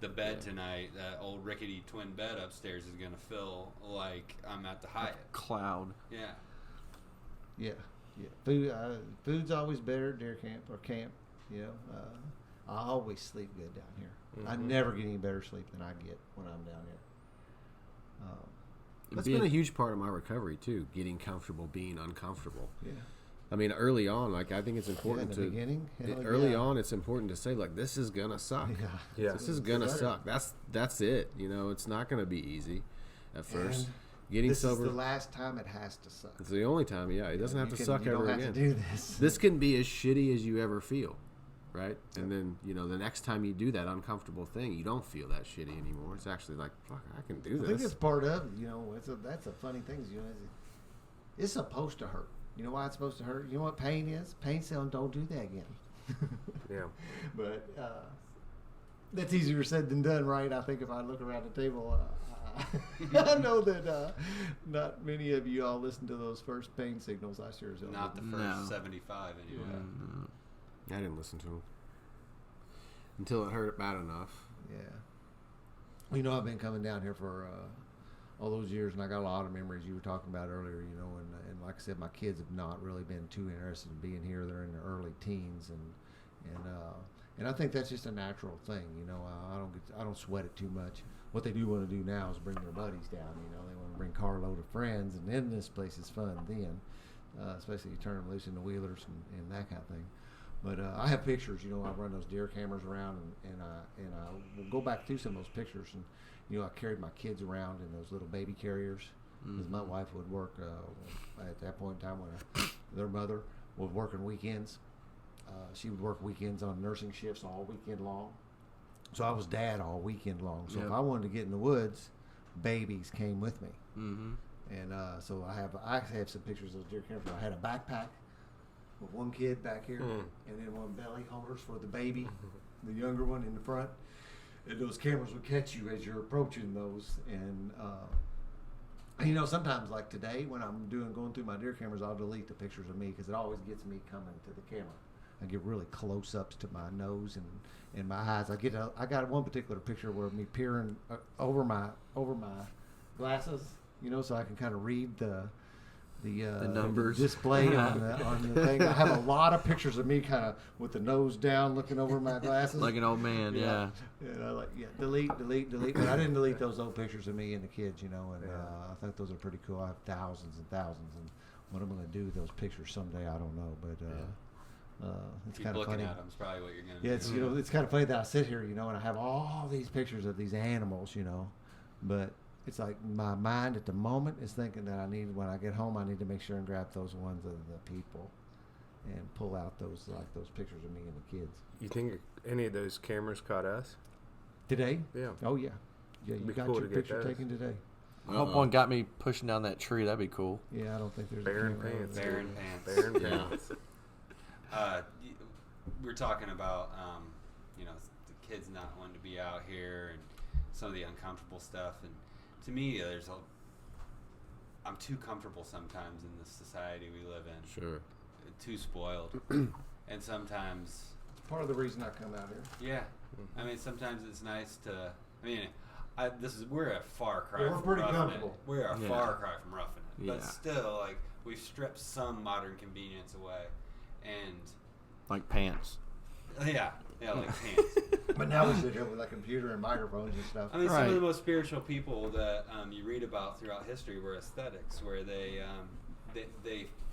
The bed tonight, that old rickety twin bed upstairs, is going to feel like I'm at the Hyatt. Cloud. Yeah. Yeah, yeah. Food's always better at deer camp or camp. I always sleep good down here. I never get any better sleep than I get when I'm down here. That's been a huge part of my recovery too, getting comfortable being uncomfortable. Yeah. I mean, early on, I think it's important in the beginning, early on, it's important to say, this is gonna suck. Yeah. This is gonna suck. That's it. It's not gonna be easy at first. And Getting this sober. is the last time it has to suck. It's the only time. Yeah, it doesn't have to suck you ever don't again. have to do this. This can be as shitty as you ever feel, right? And then the next time you do that uncomfortable thing, you don't feel that shitty anymore. It's actually like, fuck, I can do this. I think it's part of it. That's a funny thing. It's supposed to hurt. You know why it's supposed to hurt? You know what pain is? Pain saying, don't do that again. Yeah. But that's easier said than done, right? I think if I look around the table, I know that not many of you all listen to those first pain signals. I sure as hell Not the didn't. first 75 anyway. I didn't listen to him until it hurt bad enough. Yeah. I've been coming down here for all those years, and I got a lot of memories you were talking about earlier, and like I said, my kids have not really been too interested in being here. They're in their early teens, and I think that's just a natural thing. I don't sweat it too much. What they do want to do now is bring their buddies down. They want to bring carload of friends, and then this place is fun then, especially you turn them loose in the wheelers and that kind of thing. But I have pictures. I run those deer cameras around, and I will go back through some of those pictures. And I carried my kids around in those little baby carriers, because my wife would work at that point in time when their mother was working weekends. She would work weekends on nursing shifts all weekend long. So I was dad all weekend long. So if I wanted to get in the woods, babies came with me. Mm-hmm. And so I have some pictures of those deer cameras. I had a backpack with one kid back here, and then one belly holders for the baby, the younger one in the front. And those cameras would catch you as you're approaching those. And sometimes like today when I'm going through my deer cameras, I'll delete the pictures of me because it always gets me coming to the camera. I get really close ups to my nose and my eyes. I got one particular picture where me peering over my glasses, so I can kind of read the numbers display on the thing. I have a lot of pictures of me kind of with the nose down, looking over my glasses, like an old man. Yeah. And I delete. But I didn't delete those old pictures of me and the kids, and I think those are pretty cool. I have thousands and thousands, and what I'm going to do with those pictures someday, I don't know. But It's Keep kind of looking funny. at them is probably what you're gonna Yeah, it's do. it's kind of funny that I sit here, and I have all these pictures of these animals, but it's like my mind at the moment is thinking that when I get home, I need to make sure and grab those ones of the people, and pull out those pictures of me and the kids. You think any of those cameras caught us? Today? Yeah. Oh yeah, you Be got cool your to get picture those. taken today. I hope one got me pushing down that tree. That'd be cool. Yeah, I don't think there's Bear a and camera over pants. there. Bear and pants. Bear and Yeah. pants. We're talking about the kids not wanting to be out here and some of the uncomfortable stuff. And to me, I'm too comfortable sometimes in the society we live in. Sure. Too spoiled, and sometimes, Part of the reason I come out here. yeah. I mean, sometimes it's nice to. I mean, we're a far cry. Yeah, we're from pretty roughing comfortable. It. We're a Yeah. far cry from roughing it, Yeah. but still, like we've stripped some modern convenience away, and Like pants. yeah, like pants. But now we sit here with a computer and microphones and stuff. I mean, some Right. of the most spiritual people that you read about throughout history were aesthetics, where they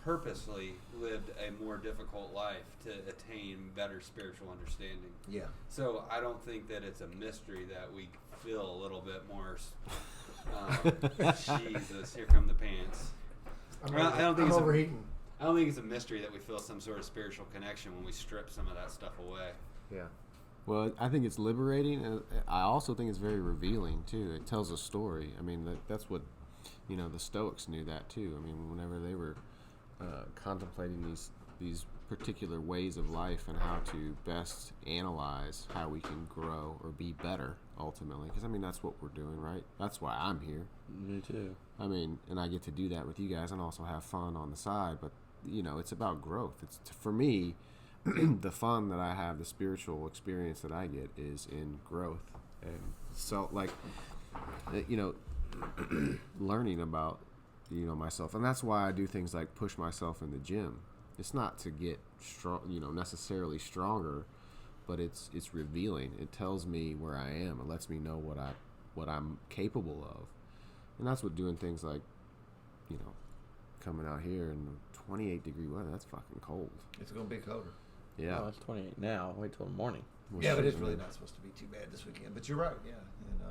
purposely lived a more difficult life to attain better spiritual understanding. Yeah. So I don't think that it's a mystery that we feel a little bit more. Jesus, here come the pants. I don't think I'm it's overheating. I don't think it's a mystery that we feel some sort of spiritual connection when we strip some of that stuff away. Yeah. Well, I think it's liberating, and I also think it's very revealing too. It tells a story. I mean, that's what the Stoics knew that too. I mean, whenever they were contemplating these particular ways of life and how to best analyze how we can grow or be better ultimately, because I mean that's what we're doing, right? That's why I'm here. Me too. I mean, and I get to do that with you guys and also have fun on the side. But it's about growth. It's for me. The fun that I have, the spiritual experience that I get is in growth, and so learning about myself, and that's why I do things like push myself in the gym. It's not to get strong, necessarily stronger, but it's revealing. It tells me where I am. It lets me know what I'm capable of, and that's what doing things like coming out here in 28-degree weather. That's fucking cold. It's going to be colder. Yeah. Oh, it's 28 now. Wait till the morning. Well, Yeah, but shit, it's I really mean, not supposed to be too bad this weekend. But you're right, yeah. And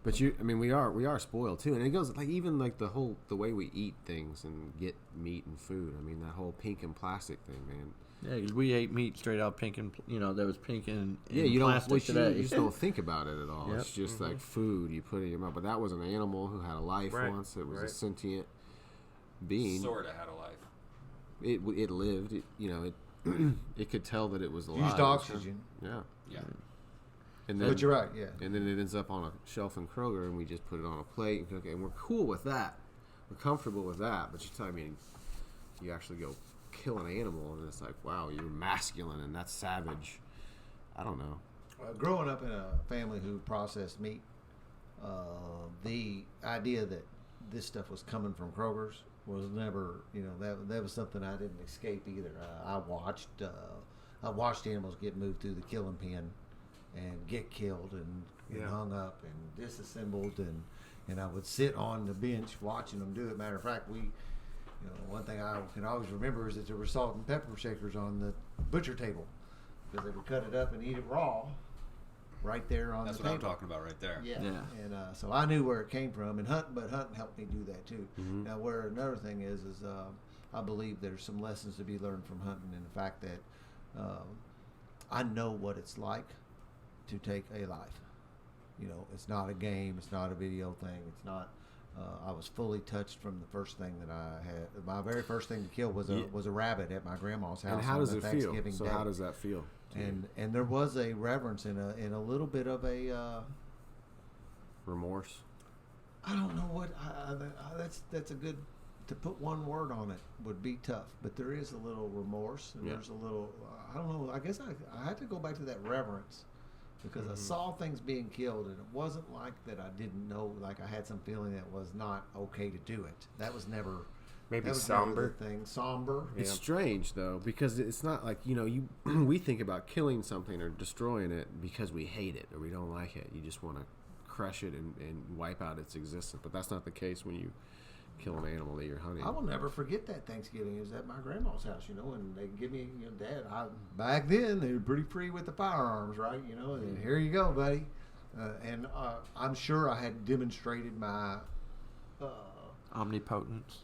But we are spoiled too, and it goes like even like the way we eat things and get meat and food. I mean that whole pink and plastic thing, man. Yeah, 'cause we ate meat straight out pink and there was pink and Yeah, you don't. plastic What today. you just don't think about it at all. Yep. It's just like food you put in your mouth. But that was an animal who had a life Right, once. It was a right. sentient being. Sort of had a life. It lived. It could tell that it was alive. used oxygen. Yeah. Yeah. And then, But you're right, yeah. And then it ends up on a shelf in Kroger, and we just put it on a plate and cook it. And we're cool with that. We're comfortable with that. But you actually go kill an animal, and it's like, wow, you're masculine, and that's savage. I don't know. Growing up in a family who processed meat, the idea that this stuff was coming from Kroger's was never, that was something I didn't escape either. I watched animals get moved through the killing pen and get killed and Yeah. hung up and disassembled, and I would sit on the bench watching them do it. Matter of fact, one thing I can always remember is that there were salt and pepper shakers on the butcher table because they would cut it up and eat it raw right there on That's the what table. I'm talking about right there. Yeah. Yeah. And so I knew where it came from, and hunting helped me do that too. Mhm. Now, where another thing is I believe there's some lessons to be learned from hunting, and the fact that I know what it's like to take a life. It's not a game, it's not a video thing, it's not. I was fully touched from the first thing that I had. My very first thing to kill was a rabbit at my grandma's house. And how on does the it feel? Thanksgiving So Day. how does that feel? to you? And there was a reverence and a little bit of a. Remorse. I don't know what that's a good to put one word on it would be tough, but there is a little remorse and Yeah. there's a little I don't know. I guess I had to go back to that reverence because I saw things being killed and it wasn't like that I didn't know, like I had some feeling that it was not okay to do it. That was never Maybe that was never somber. the thing. Somber. It's strange though because it's not like you we think about killing something or destroying it because we hate it or we don't like it. You just want to crush it and wipe out its existence. But that's not the case when you kill an animal that you're hunting. I will never forget that Thanksgiving. It was at my grandma's house, and they give me, Dad. Back then they were pretty free with the firearms, right? And here you go, buddy. And I'm sure I had demonstrated my Omnipotence.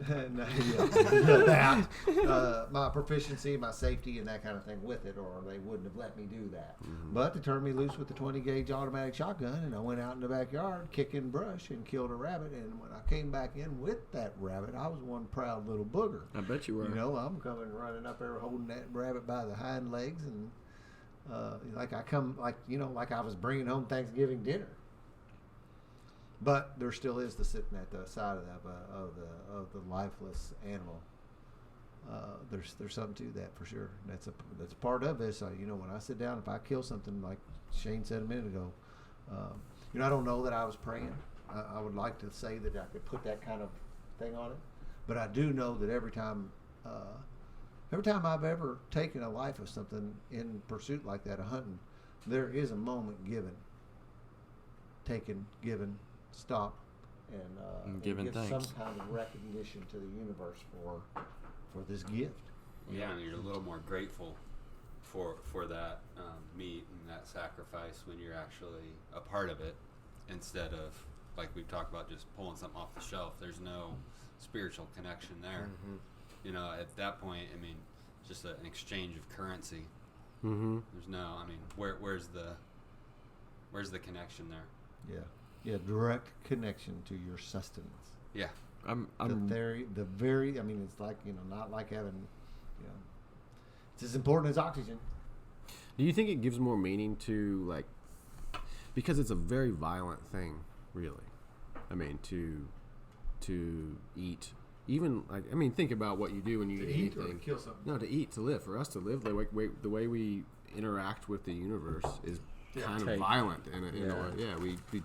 my proficiency, my safety, and that kind of thing with it, or they wouldn't have let me do that. But they turned me loose with the 20 gauge automatic shotgun, and I went out in the backyard kicking brush and killed a rabbit. And when I came back in with that rabbit, I was one proud little booger. I bet you were. I'm coming running up there holding that rabbit by the hind legs, and like I was bringing home Thanksgiving dinner. But there still is the sitting at the side of the lifeless animal. There's something to that for sure. That's a part of this. When I sit down, if I kill something, like Shane said a minute ago, I don't know that I was praying. I would like to say that I could put that kind of thing on it, but I do know that every time I've ever taken a life of something in pursuit like that, of hunting, there is a moment given, taken, given, stop, and give some thanks. kind of recognition to the universe for this gift. Yeah, and you're a little more grateful for that meat and that sacrifice when you're actually a part of it, instead of, like we've talked about, just pulling something off the shelf. There's no spiritual connection there. At that point, it's just an exchange of currency. There's no, where's the connection there? Yeah, direct connection to your sustenance. Yeah. The very, it's like, not like having, it's as important as oxygen. Do you think it gives more meaning to, like, because it's a very violent thing, really? To eat, even, like, think about what you do when you To eat eat or anything. to kill something? No, to eat, to live. For us to live, the way we interact with the universe is kind of violent, and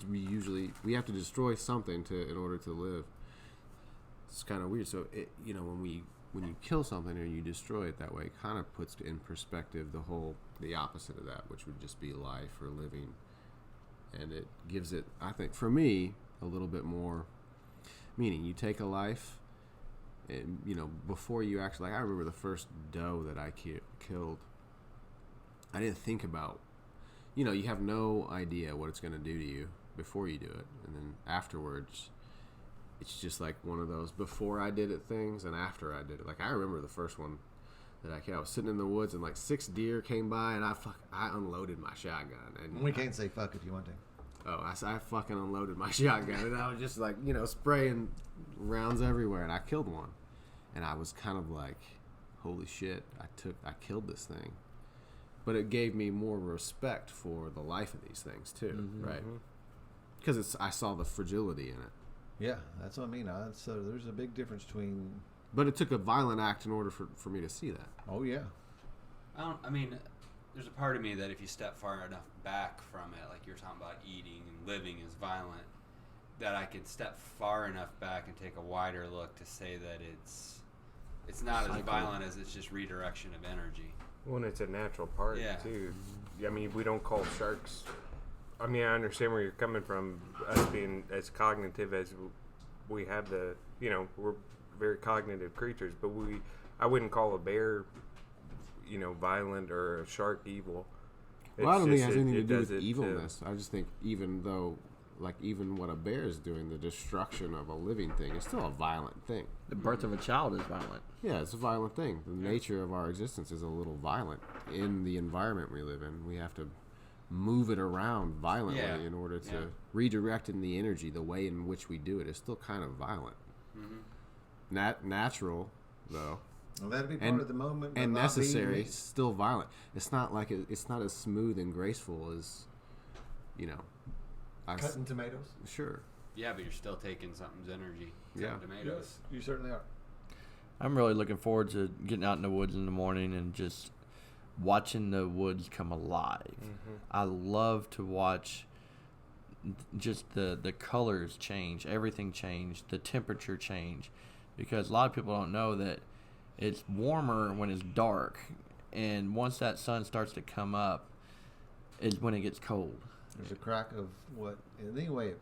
we usually have to destroy something in order to live. It's kind of weird. So when you kill something or you destroy it that way, it kind of puts in perspective the opposite of that, which would just be life or living, and it gives it, I think, for me, a little bit more meaning. You take a life, and before you actually, I remember the first doe that I killed. I didn't think about, you have no idea what it's going to do to you before you do it, and then afterwards, it's just like one of those before I did it things and after I did it. Like, I remember the first one that I killed. I was sitting in the woods and like 6 deer came by, and I unloaded my shotgun. And We can't say fuck if you want to. I fucking unloaded my shotgun, and I was just like, spraying rounds everywhere, and I killed one. And I was kind of like, holy shit, I killed this thing. But it gave me more respect for the life of these things too, right? Because I saw the fragility in it. Yeah, that's what I mean. So there's a big difference between. But it took a violent act in order for me to see that. Oh yeah. There's a part of me that if you step far enough back from it, like you're talking about eating and living is violent, that I could step far enough back and take a wider look to say that it's not as violent as it's just redirection of energy. Well, and it's a natural part, too. We don't call sharks. I understand where you're coming from, us being as cognitive as we have we're very cognitive creatures, but I wouldn't call a bear, violent, or a shark evil. Well, I don't think it has anything to do with evilness. I just think even what a bear is doing, the destruction of a living thing, is still a violent thing. The birth of a child is violent. Yeah, it's a violent thing. The nature of our existence is a little violent. In the environment we live in, we have to move it around violently in order to redirect in the energy. The way in which we do it is still kind of violent. Natural, though. Well, that'd be part of the moment. And necessary, still violent. It's not like it's not as smooth and graceful as, cutting tomatoes. Sure. Yeah, but you're still taking something's energy. Tomatoes. Yeah, you certainly are. I'm really looking forward to getting out in the woods in the morning and just watching the woods come alive. I love to watch just the colors change, everything change, the temperature change, because a lot of people don't know that it's warmer when it's dark, and once that sun starts to come up is when it gets cold. There's a crack of what. Anyway,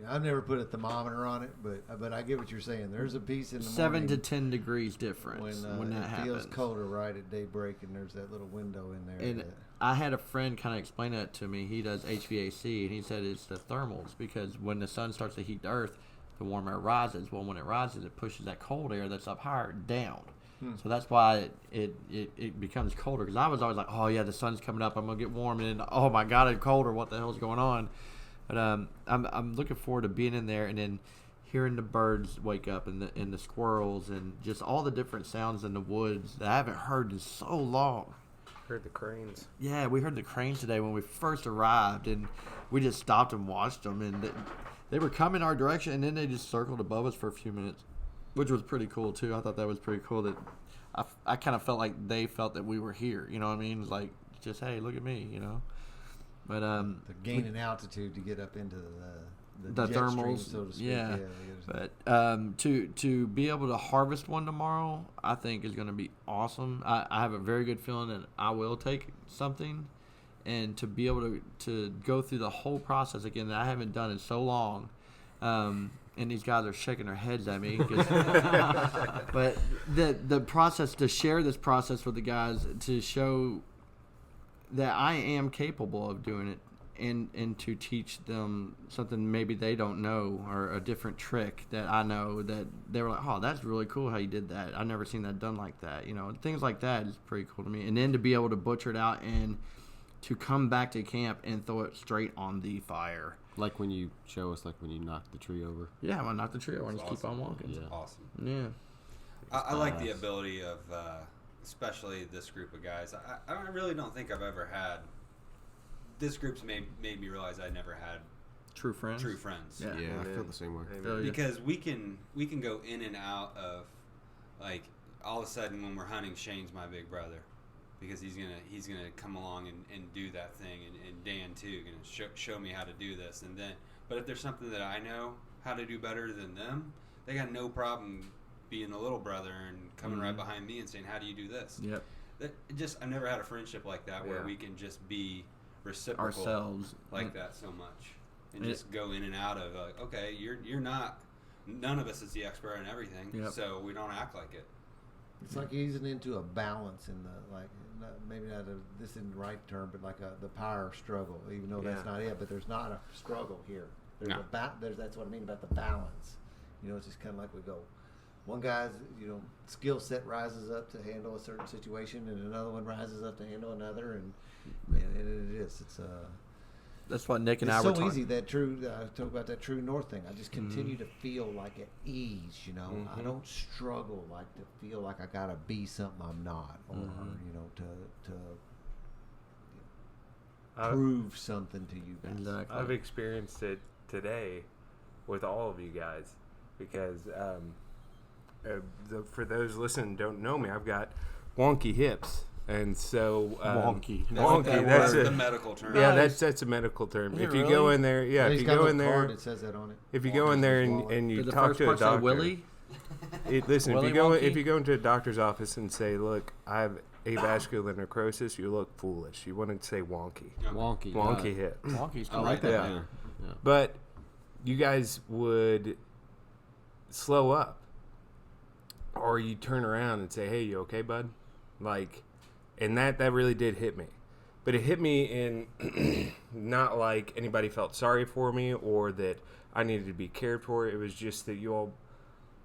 I've never put a thermometer on it, but I get what you're saying. There's a piece in the 7 morning to 10 degrees difference when that it happens. feels colder right at daybreak, and there's that little window in there. And I had a friend kind of explain that to me. He does HVAC, and he said it's the thermals, because when the sun starts to heat the earth, the warm air rises. Well, when it rises, it pushes that cold air that's up higher down. So that's why it becomes colder. Because I was always like, oh yeah, the sun's coming up, I'm gonna get warm, and then, oh my god, it's colder. What the hell's going on? But I'm looking forward to being in there and then hearing the birds wake up and the squirrels and just all the different sounds in the woods that I haven't heard in so long. Heard the cranes. Yeah, we heard the cranes today when we first arrived, and we just stopped and watched them, and they were coming our direction, and then they just circled above us for a few minutes, which was pretty cool too. I thought that was pretty cool that I kind of felt like they felt that we were here. You know what I mean? It's like, just, hey, look at me, you know. But they're gaining altitude to get up into the jet thermals, stream, so to speak. yeah. But to be able to harvest one tomorrow, I think is going to be awesome. I have a very good feeling that I will take something, and to be able to go through the whole process again that I haven't done in so long. And these guys are shaking their heads at me. But the process, to share this process with the guys, to show that I am capable of doing it, and to teach them something maybe they don't know, or a different trick that I know, that they were like, oh, that's really cool how you did that. I've never seen that done like that. You know, things like that is pretty cool to me. And then to be able to butcher it out and to come back to camp and throw it straight on the fire. Like when you show us, like when you knocked the tree over. Yeah, I'm going to knock the tree over and just That's keep on walking. Yeah. Awesome. Yeah. I like the ability of, especially this group of guys. I really don't think I've ever had. This group's made me realize I never had True friends. true friends. Yeah. Yeah, I feel the same way. Oh, yeah. Because we can go in and out of, like, all of a sudden when we're hunting, Shane's my big brother, because he's gonna come along and do that thing, and Dan too gonna show me how to do this, and then, but if there's something that I know how to do better than them, they got no problem being a little brother and coming right behind me and saying, how do you do this? Yep. I've never had a friendship like that where we can just be reciprocal Ourselves like that so much, and just go in and out of, like, okay, you're not, none of us is the expert in everything, so we don't act like it. It's like easing into a balance in the, like, maybe not this isn't the right term, but like the power struggle, even though that's not it, but there's not a struggle here. There's that's what I mean about the balance. You know, it's just kind of like we go. One guy's, skill set rises up to handle a certain situation, and another one rises up to handle another, and it's That's what Nick and it's I so were talking. easy, that true. Talk about that true north thing. I just continue to feel like at ease. I don't struggle like to feel like I gotta be something I'm not, or to prove something to you guys. Exactly. I've experienced it today with all of you guys, because for those listening don't know me, I've got wonky hips. And so wonky. That's the medical term. Yeah, that's a medical term. Is it If you really? go in there, if you go in there, card that says that on it. if you go in there and you Did the talk first to a part say doctor, Willie? listen, Willie if you wonky? go into a doctor's office and say, "Look, I have avascular necrosis," you look foolish. You want to say wonky, Wonky. wonky hip. Wonky's I cool. like that Yeah. better. Yeah. But you guys would slow up, or you turn around and say, "Hey, you okay, bud?" Like, and that really did hit me. But it hit me in not like anybody felt sorry for me or that I needed to be cared for. It was just that you all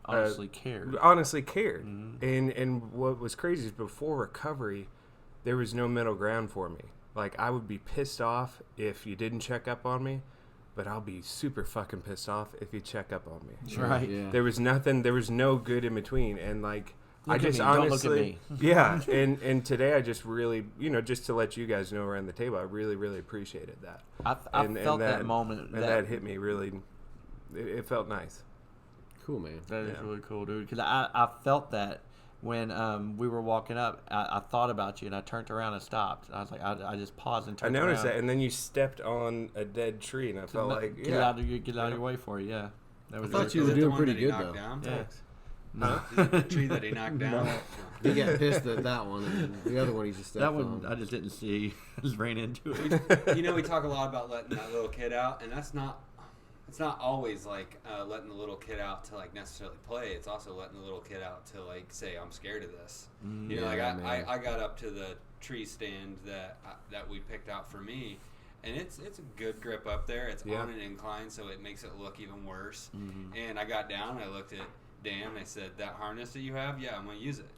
Honestly cared. Mm-hmm. And what was crazy is before recovery, there was no middle ground for me. Like, I would be pissed off if you didn't check up on me, but I'll be super fucking pissed off if you check up on me. Right. Yeah. There was no good in between. And like, Look I at just me, don't honestly, look at me. yeah. And today I just really, just to let you guys know around the table, I really, really appreciated that. I felt that moment. And that hit me really, it felt nice. Cool, man. That is really cool, dude. Because I felt that when we were walking up. I thought about you, and I turned around and stopped. I was like, I just paused and I turned noticed around. that, and then you stepped on a dead tree, and I felt like, Get out of your way for you, yeah. That was I thought really you Is were it the doing one pretty that he good, knocked though. down? Yeah. thanks. Is it the tree that he knocked down? He got pissed at that one, and the other one he just stepped That one on. I just didn't see. I just ran into it. We talk a lot about letting that little kid out, and that's not it's not always like letting the little kid out to like necessarily play. It's also letting the little kid out to like say, I'm scared of this. You know, like I got up to the tree stand that we picked out for me, and it's a good grip up there. It's on an incline, so it makes it look even worse. And I got down, I looked at Dan, I said, that harness that you have, yeah, I'm gonna use it.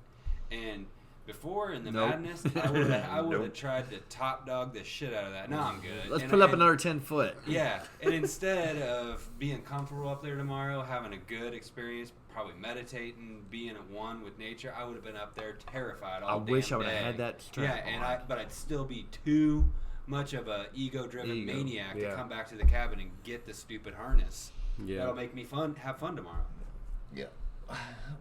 And before in the madness, I would have tried to top dog the shit out of that. No, I'm good. Let's put up another 10 foot. Yeah, and instead of being comfortable up there tomorrow, having a good experience, probably meditating, being at one with nature, I would have been up there terrified all day. I wish I would have had that strength. Yeah, but I'd still be too much of a ego-driven maniac to come back to the cabin and get the stupid harness. Yeah, that'll make me have fun tomorrow. Yeah.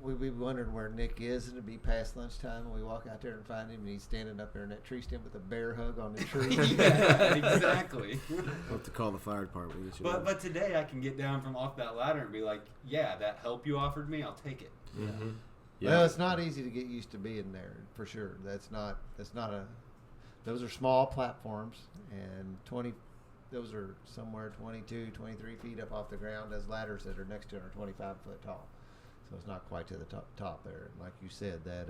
We wondered where Nick is, and it'd be past lunchtime, and we walk out there and find him, and he's standing up there in that tree stand with a bear hug on the tree. Yeah, exactly. We'll have to call the fire department. But today I can get down from off that ladder and be like, yeah, that help you offered me, I'll take it. Mm-hmm. Yeah. Well, it's not easy to get used to being there, for sure. Those are small platforms, and those are somewhere 22, 23 feet up off the ground. Those ladders that are next to it are 25 foot tall. So it's not quite to the top there. And like you said, that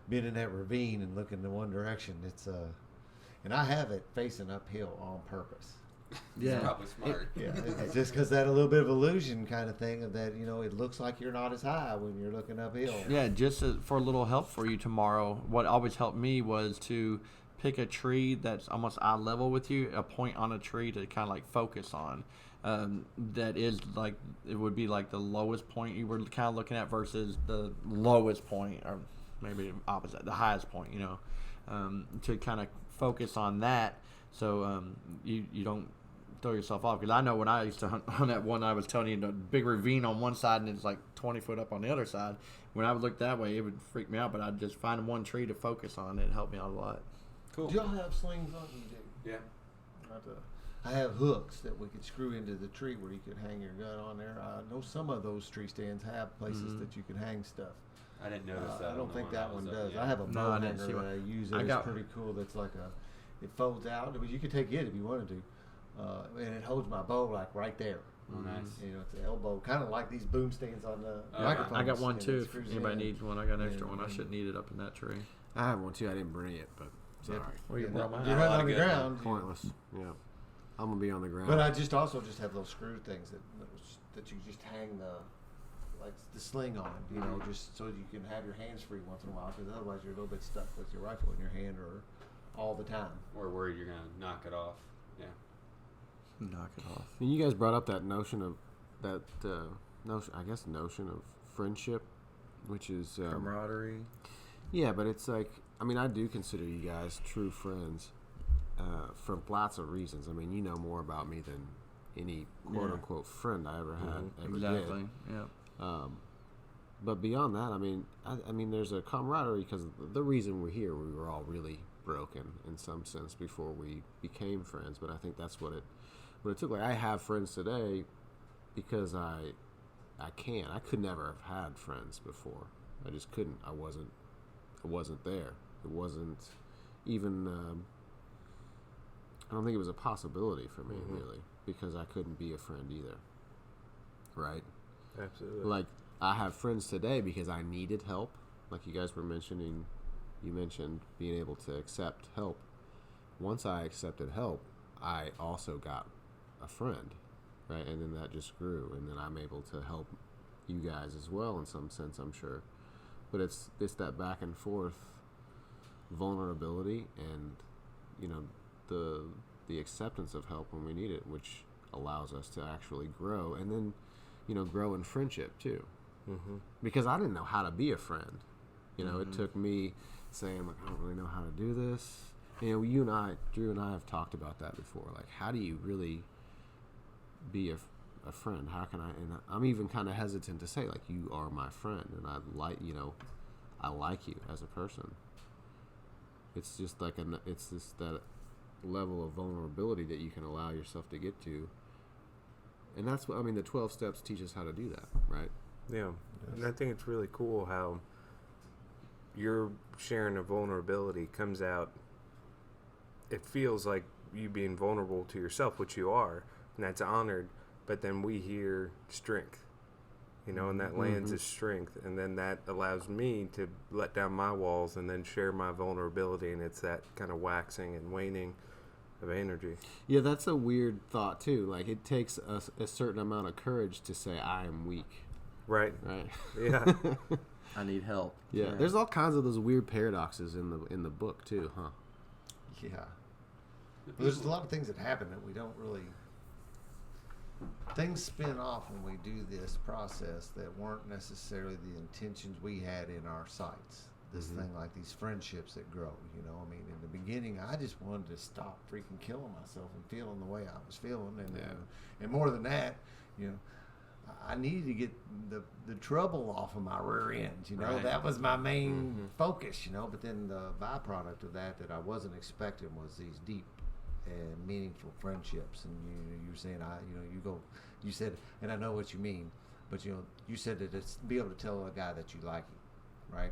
being in that ravine and looking in one direction, it's and I have it facing uphill on purpose. Yeah, probably smart. It's just because that a little bit of illusion kind of thing of that, it looks like you're not as high when you're looking uphill. Yeah, just for a little help for you tomorrow, what always helped me was to pick a tree that's almost eye level with you, a point on a tree to kind of like focus on. That is like, it would be like the lowest point you were kind of looking at versus the lowest point, or maybe opposite, the highest point, to kind of focus on that, so you don't throw yourself off. Because I know when I used to hunt on that one I was telling you, the big ravine on one side and it's like 20 foot up on the other side, when I would look that way it would freak me out, but I'd just find one tree to focus on. It helped me out a lot. Cool. Do y'all have slings on you? Yeah. I have hooks that we could screw into the tree where you could hang your gun on there. I know some of those tree stands have places that you can hang stuff. I didn't notice that. I don't think that one does. I have a bow hanger that I use. It's pretty cool. That's like it folds out. You could take it if you wanted to, and it holds my bow like right there. Oh, nice. It's an elbow, kind of like these boom stands on the microphones. I got one too. If anybody needs one, I got an extra one. I shouldn't need it up in that tree. I have one too. I didn't bring it, but it's all right. Well, you're running on the ground. Pointless. Yeah. I'm gonna be on the ground. But I also have those screw things that you just hang the sling on, just so you can have your hands free once in a while, because otherwise you're a little bit stuck with your rifle in your hand or all the time. Or worried you're gonna knock it off. Yeah. Knock it off. And you guys brought up that notion of notion of friendship, which is camaraderie. Yeah, but it's like, I do consider you guys true friends. For lots of reasons. You know more about me than any quote unquote friend I ever had ever exactly. did. Yeah. But beyond that, I mean, there's a camaraderie because the reason we're here, we were all really broken in some sense before we became friends. But I think that's what it took. Like, I have friends today because I could never have had friends before. I just couldn't. I wasn't there. It wasn't even. I don't think it was a possibility for me, really, because I couldn't be a friend either. Right? Absolutely. Like, I have friends today because I needed help. Like you guys were mentioning, you mentioned being able to accept help. Once I accepted help, I also got a friend, right? And then that just grew, and then I'm able to help you guys as well in some sense, I'm sure. But it's that back and forth vulnerability and, the acceptance of help when we need it, which allows us to actually grow, and then, grow in friendship too. Mm-hmm. Because I didn't know how to be a friend. It took me saying, like, I don't really know how to do this. Drew and I have talked about that before. Like, how do you really be a friend? How can I? And I'm even kind of hesitant to say, like, you are my friend, and I like you as a person. It's just like it's just that level of vulnerability that you can allow yourself to get to, and that's what the 12 steps teach us how to do that, right? Yeah. And I think it's really cool how your sharing of vulnerability comes out. It feels like you being vulnerable to yourself, which you are, and that's honored, but then we hear strength, and that lands as strength, and then that allows me to let down my walls and then share my vulnerability, and it's that kind of waxing and waning of energy. Yeah, that's a weird thought too. Like it takes a certain amount of courage to say I am weak. Right. Yeah. I need help. Yeah. There's all kinds of those weird paradoxes in the book too, huh? Yeah. Well, there's a lot of things that happen that we don't really. Things spin off when we do this process that weren't necessarily the intentions we had in our sights. This thing, like these friendships that grow, I mean, in the beginning, I just wanted to stop freaking killing myself and feeling the way I was feeling. And more than that, I needed to get the trouble off of my rear end, Right. That was my main focus, But then the byproduct of that I wasn't expecting was these deep and meaningful friendships. And you were saying, you said, and I know what you mean, but you said that it's be able to tell a guy that you like him, right?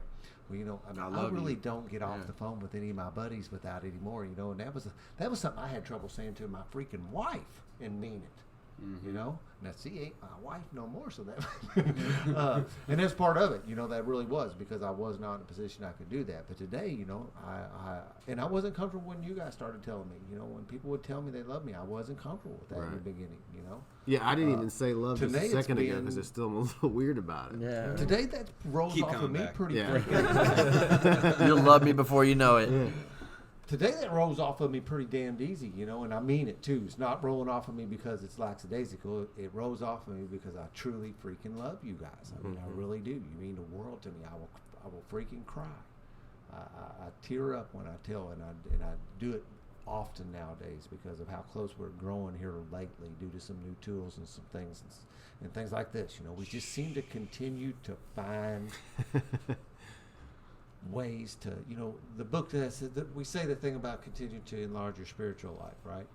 Well, I really don't get off the phone with any of my buddies without anymore, and that was something I had trouble saying to my freaking wife and mean it. Now she ain't my wife no more, so that and that's part of it, that really was because I was not in a position I could do that. But today, I wasn't comfortable when you guys started telling me, when people would tell me they love me, I wasn't comfortable with that in the beginning, Yeah, I didn't even say love just a second ago been- because it's still a little weird about it. Yeah. Today that rolls Keep off of coming me back. pretty Yeah. freaking You'll love me before you know it. Today that rolls off of me pretty damned easy, and I mean it too. It's not rolling off of me because it's lackadaisical. It rolls off of me because I truly freaking love you guys. I mean, I really do. You mean the world to me. I will freaking cry. I tear up when I tell, and I do it often nowadays because of how close we're growing here lately due to some new tools and some things and things like this. We just seem to continue to find ways to, the book that we say the thing about continuing to enlarge your spiritual life, right?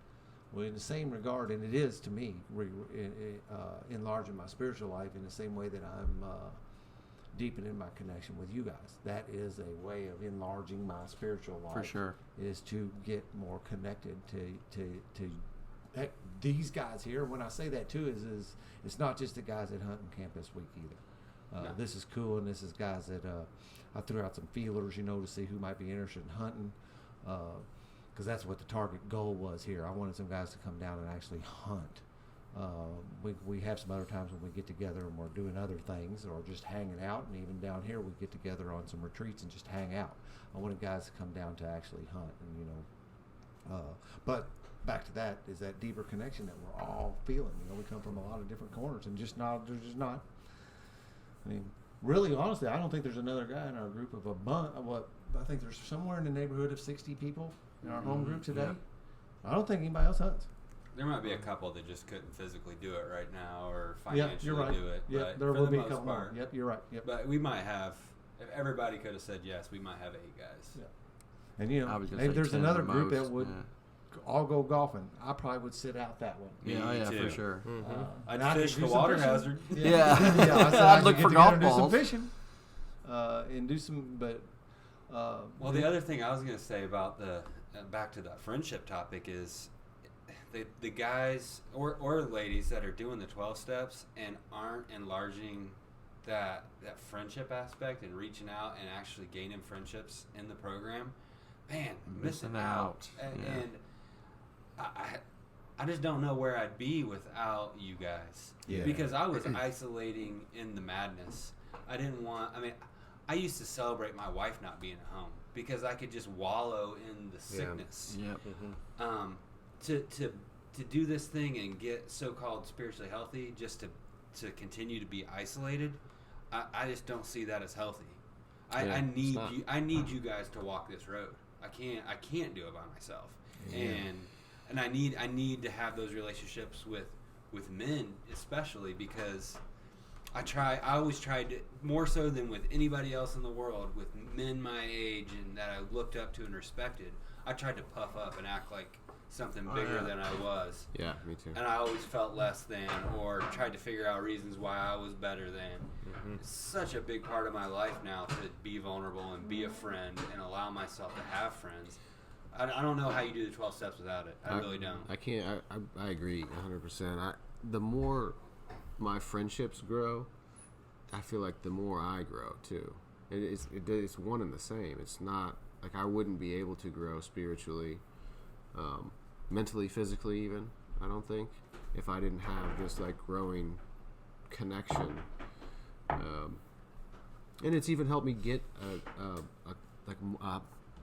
Well, in the same regard, and it is to me enlarging my spiritual life in the same way that I'm deepening my connection with you guys. That is a way of enlarging my spiritual life. For sure. Is to get more connected to heck, these guys here. When I say that too, is it's not just the guys that hunt in camp this week either. No. This is cool, and this is guys that I threw out some feelers, to see who might be interested in hunting, because that's what the target goal was here. I wanted some guys to come down and actually hunt. We have some other times when we get together and we're doing other things or just hanging out, and even down here we get together on some retreats and just hang out. I wanted guys to come down to actually hunt, and but back to that is that deeper connection that we're all feeling. We come from a lot of different corners, and there's just not. I mean, really, honestly, I don't think there's another guy in our group of I think there's somewhere in the neighborhood of 60 people in our home group today. Yep. I don't think anybody else hunts. There might be a couple that just couldn't physically do it right now or Yeah, financially you're right. do it. Yeah, but there for will the be a most couple part, more. Yep, you're right. Yep. But we might have, if everybody could have said yes, we might have 8 guys. Yeah. And I was gonna maybe say there's 10 another the group that most, would all go golfing. I probably would sit out that one. Me Yeah, too. for sure. I'd and I could fish do the some water fishing. hazard. Yeah. I said I'd I look could for get golf together and do some balls. fishing, and do some. But Well, the other thing I was going to say about the back to that friendship topic is the guys or ladies that are doing the 12 steps and aren't enlarging that friendship aspect and reaching out and actually gaining friendships in the program, man, missing out. And I just don't know where I'd be without you guys. Yeah. Because I was isolating in the madness. I used to celebrate my wife not being at home because I could just wallow in the sickness. Yep. To do this thing and get so-called spiritually healthy just to continue to be isolated, I just don't see that as healthy. I need you guys to walk this road. I can't do it by myself. Yeah. And I need to have those relationships with men, especially because I always tried to, more so than with anybody else in the world, with men my age and that I looked up to and respected, I tried to puff up and act like something bigger than I was. Yeah, me too. And I always felt less than, or tried to figure out reasons why I was better than. It's such a big part of my life now to be vulnerable and be a friend and allow myself to have friends. I don't know how you do the 12 steps without it. I really don't. I can't. I agree 100%. the more my friendships grow, I feel like the more I grow too. It's one and the same. It's not like I wouldn't be able to grow spiritually, mentally, physically, even. I don't think if I didn't have this like growing connection, and it's even helped me get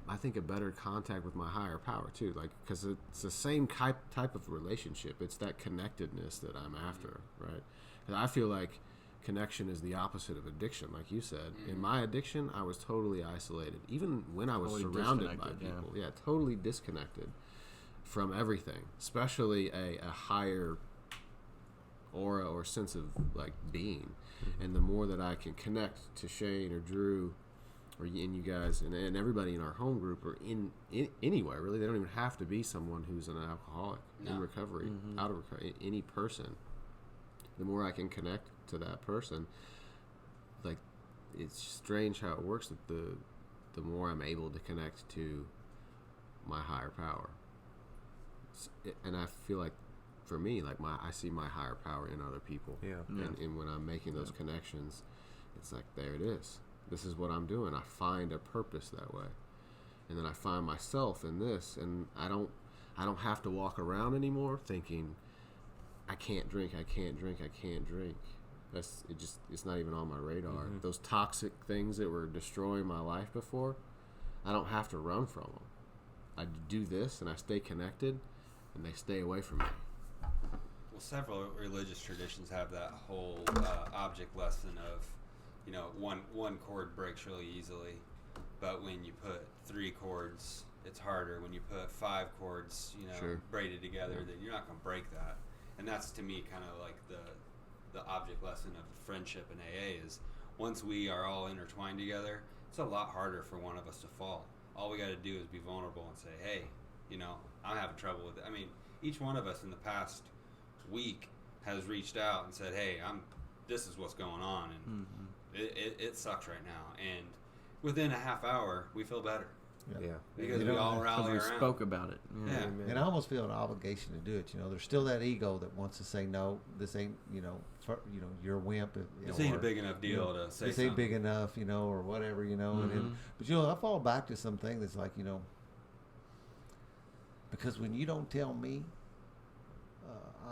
I think a better contact with my higher power too. Like because it's the same type of relationship. It's that connectedness that I'm after, right? And I feel like connection is the opposite of addiction, like you said. In my addiction, I was totally isolated, even when I was Totally surrounded by disconnected, people. Yeah, totally disconnected from everything, especially a higher aura or sense of like being. And the more that I can connect to Shane or Drew or and you guys and everybody in our home group or in anywhere really, they don't even have to be someone who's an alcoholic in recovery, out of recovery, any person. The more I can connect to that person, like it's strange how it works that the more I'm able to connect to my higher power. And I feel like for me, like I see my higher power in other people. Yeah. And when I'm making those connections, it's like, there it is. This is what I'm doing. I find a purpose that way. And then I find myself in this, and I don't have to walk around anymore thinking I can't drink. It's not even on my radar. Those toxic things that were destroying my life before, I don't have to run from them. I do this and I stay connected and they stay away from me. Well, several religious traditions have that whole object lesson of, one chord breaks really easily, but when you put 3 chords, it's harder. When you put 5 chords, Sure. braided together, then you're not going to break that. And that's to me kind of like the object lesson of friendship in AA is once we are all intertwined together, it's a lot harder for one of us to fall. All we got to do is be vulnerable and say, hey, I'm having trouble with it. I mean, each one of us in the past week has reached out and said, hey, this is what's going on, and it sucks right now. And within a half hour, we feel better. Yeah. Because we all rally we around. spoke about it. Yeah. And I almost feel an obligation to do it. There's still that ego that wants to say no. This ain't, you're a wimp. This ain't a big enough deal to say this something. ain't big enough, or whatever, And then, but I fall back to something that's like, because when you don't tell me,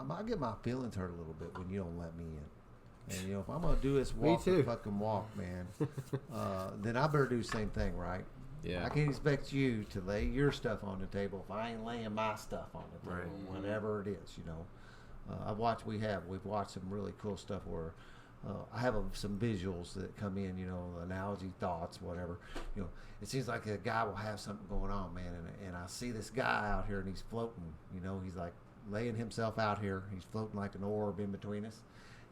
I get my feelings hurt a little bit when you don't let me in. And if I'm gonna do this walk the fucking walk, man, then I better do the same thing, right? Yeah. I can't expect you to lay your stuff on the table if I ain't laying my stuff on the table, whatever it is, We've watched some really cool stuff where I have some visuals that come in, analogy, thoughts, whatever. It seems like a guy will have something going on, man, and I see this guy out here and he's floating, he's like laying himself out here. He's floating like an orb in between us.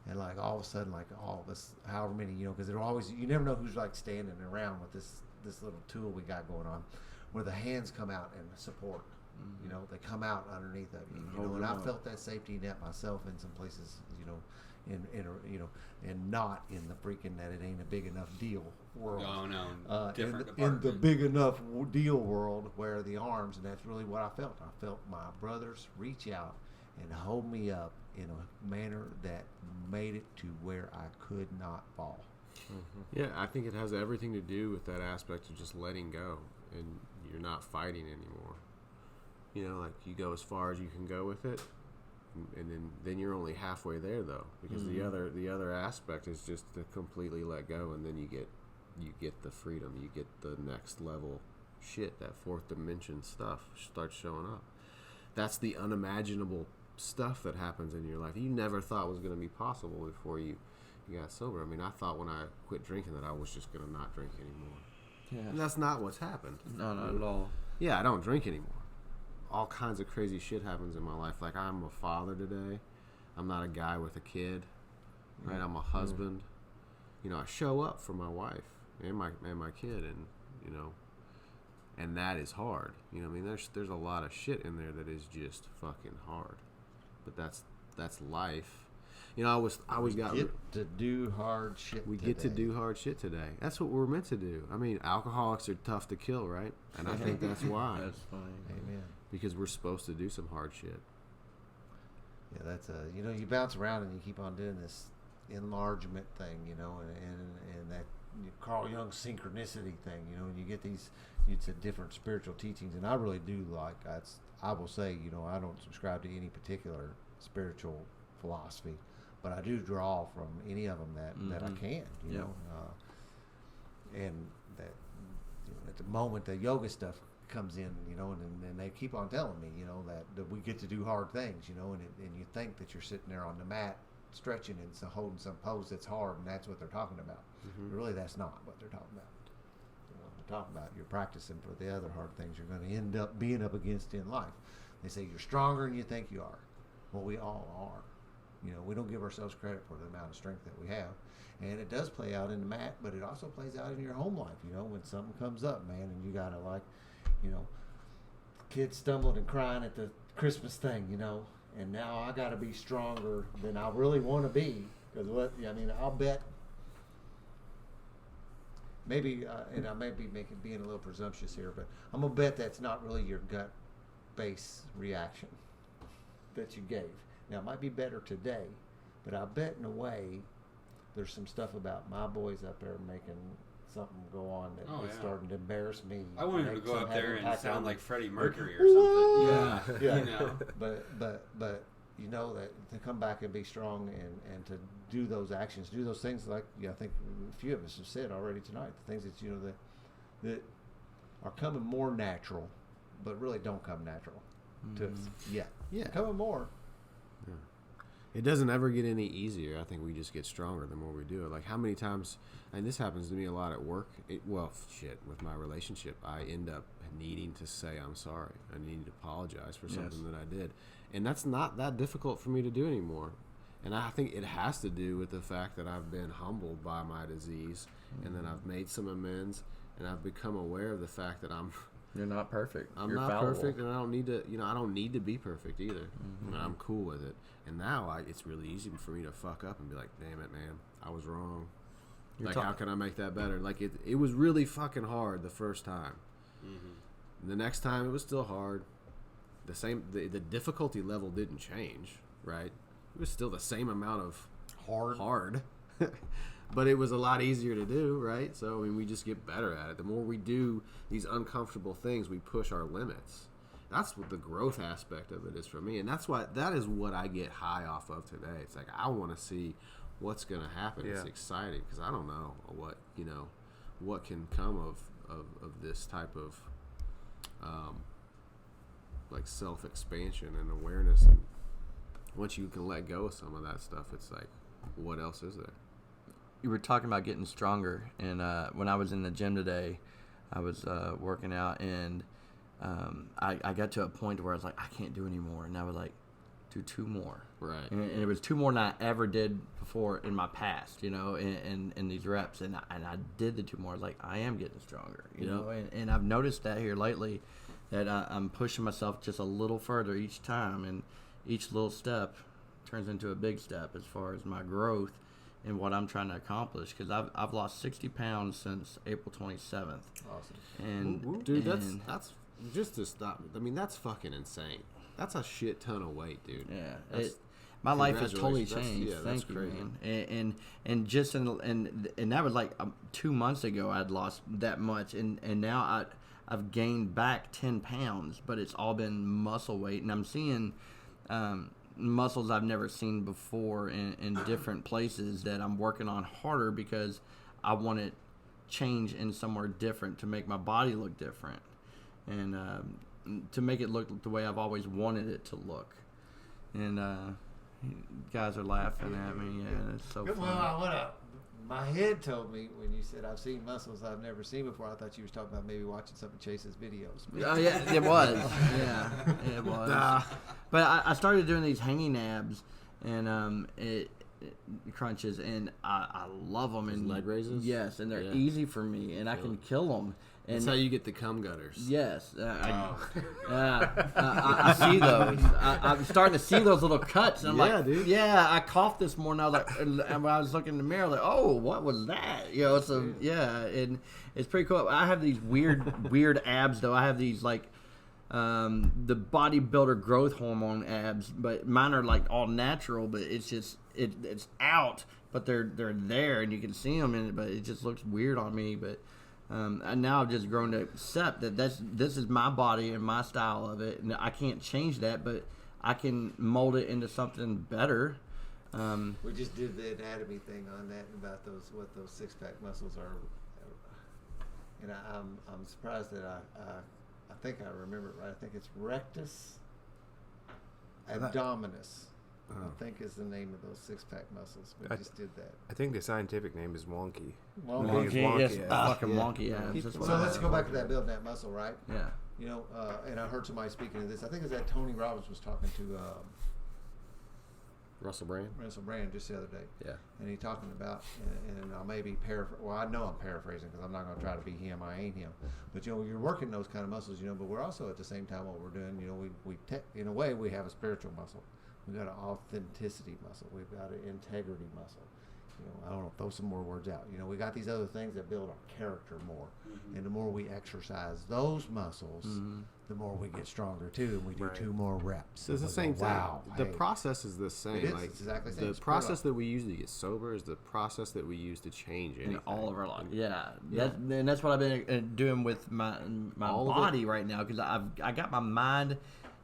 And like all of a sudden, like all of us, however many, because you never know who's like standing around with this little tool we got going on, where the hands come out and support. They come out underneath of you. And I felt that safety net myself in some places, and not in the freaking that it ain't a big enough deal world. Oh no, different in the big enough deal world where the arms, and that's really what I felt. I felt my brothers reach out and hold me up in a manner that made it to where I could not fall. Yeah, I think it has everything to do with that aspect of just letting go, and you're not fighting anymore. Like you go as far as you can go with it, and then you're only halfway there though, because the other aspect is just to completely let go, and then you get the freedom, you get the next level shit, that 4th dimension stuff starts showing up. That's the unimaginable stuff that happens in your life you never thought was going to be possible before you got sober. I mean, I thought when I quit drinking that I was just going to not drink anymore. Yeah. And that's not what's happened. No, not at all. Yeah, I don't drink anymore. All kinds of crazy shit happens in my life. Like, I'm a father today. I'm not a guy with a kid. Right? I'm a husband. I show up for my wife and my kid, and and that is hard. I mean, there's a lot of shit in there that is just fucking hard. But that's life. I always got to do hard shit. We get to do hard shit today. That's what we're meant to do. I mean, alcoholics are tough to kill, right? And I think that's why. That's funny. Amen. Because we're supposed to do some hard shit. Yeah, that's you know, you bounce around and you keep on doing this enlargement thing, you know, and that Carl Jung synchronicity thing, you know, and you get these, it's a different spiritual teachings, and I really do like. I will say, you know, I don't subscribe to any particular spiritual philosophy, but I do draw from any of them that I can, you know, and that, you know, at the moment the yoga stuff comes in, you know, and they keep on telling me, you know, that we get to do hard things, you know, and you think that you're sitting there on the mat stretching and so holding some pose that's hard, and that's what they're talking about. But really, that's not what they're talking about. You know, they're talking about you're practicing for the other hard things you're going to end up being up against in life. They say you're stronger than you think you are. Well, we all are. You know, we don't give ourselves credit for the amount of strength that we have. And it does play out in the mat, but it also plays out in your home life, you know, when something comes up, man, and you got to, like, you know, kids stumbled and crying at the Christmas thing, you know, and now I got to be stronger than I really want to be. Because I mean, I'll bet, maybe, and I may be being a little presumptuous here, but I'm going to bet that's not really your gut-based reaction that you gave. Now, it might be better today, but I bet in a way there's some stuff about my boys up there making something go on that is starting to embarrass me. I wanted him to go up there and sound like Freddie Mercury or something. Yeah. You know. But you know that to come back and be strong and to do those actions, do those things like I think a few of us have said already tonight, the things that, you know, that are coming more natural, but really don't come natural to us yet. Yeah. Coming more. Yeah. It doesn't ever get any easier. I think we just get stronger the more we do it. Like, how many times, and this happens to me a lot at work, with my relationship, I end up needing to say I'm sorry. I need to apologize for something that I did. And that's not that difficult for me to do anymore. And I think it has to do with the fact that I've been humbled by my disease, and then I've made some amends, and I've become aware of the fact that You're not perfect. I'm You're not fallible. perfect, and I don't need to. You know, I don't need to be perfect either. And I'm cool with it. And now it's really easy for me to fuck up and be like, "Damn it, man, I was wrong. How can I make that better?" Like it was really fucking hard the first time. The next time it was still hard. The difficulty level didn't change, right? It was still the same amount of hard. But it was a lot easier to do, right? So, I mean, we just get better at it. The more we do these uncomfortable things, we push our limits. That's what the growth aspect of it is for me. And that is what I get high off of today. It's like, I want to see what's going to happen. Yeah. It's exciting because I don't know what can come of this type of like self-expansion and awareness. And once you can let go of some of that stuff, it's like, what else is there? You were talking about getting stronger, and when I was in the gym today, I was working out, and I got to a point where I was like, I can't do anymore, and I was like, do two more. Right. And it was two more than I ever did before in my past, you know, in these reps, and I did the two more. Like, I am getting stronger, you know, and I've noticed that here lately, that I'm pushing myself just a little further each time, and each little step turns into a big step as far as my growth and what I'm trying to accomplish, because I've lost 60 pounds since April 27th. Awesome. And dude, that's just to stop. I mean, that's fucking insane. That's a shit ton of weight, dude. Yeah, my life has totally changed. Thank you, man. And just and that was like 2 months ago. I'd lost that much, and now I've gained back 10 pounds, but it's all been muscle weight, and I'm seeing muscles I've never seen before in different places that I'm working on harder because I want to change in somewhere different to make my body look different, and to make it look the way I've always wanted it to look. And guys are laughing at me. Yeah, it's so funny. Well, my head told me when you said I've seen muscles I've never seen before. I thought you was talking about maybe watching some of Chase's videos. Oh yeah, it was. Yeah, it was. But I started doing these hanging abs and it crunches, and I love them. And leg raises. Yes, and they're easy for me, and I can kill them. And that's how you get the cum gutters. Yes. I see those. I'm starting to see those little cuts. And I'm like, dude. Yeah, I coughed this morning. I was like, and when I was looking in the mirror, like, oh, what was that? You know, so, and it's pretty cool. I have these weird abs, though. I have these, like, the bodybuilder growth hormone abs, but mine are like all natural. But it's just it's out, but they're there, and you can see them in it. But it just looks weird on me. But and now I've just grown to accept that this is my body and my style of it, and I can't change that, but I can mold it into something better. We just did the anatomy thing on that and about what those six-pack muscles are, and I'm surprised that I think I remember it right. I think it's rectus abdominis. I think is the name of those six-pack muscles. We just did that. I think the scientific name is wonky. Wonky, yes, fucking wonky abs. That's what So I let's have. go back to that building that muscle, right? Yeah. You know, and I heard somebody speaking of this. I think it was that Tony Robbins was talking to Russell Brand. Russell Brand just the other day. Yeah. And he talking about, and I'll maybe paraphrase. Well, I know I'm paraphrasing because I'm not going to try to be him. I ain't him. But you know, you're working those kind of muscles. You know, but we're also at the same time what we're doing. You know, we in a way we have a spiritual muscle. We've got an authenticity muscle. We've got an integrity muscle. You know, I don't know, throw some more words out. You know, we got these other things that build our character more. And the more we exercise those muscles, the more we get stronger too, and we do Right. 2 more reps. So it's the We'll same go, thing. wow, The hey. process is the same. It is. Like It's exactly the same. the It's process parallel. that we use to get sober is the process that we use to change In anything. all of our life, yeah. Yeah. And that's what I've been doing with my All of body right now, because I got my mind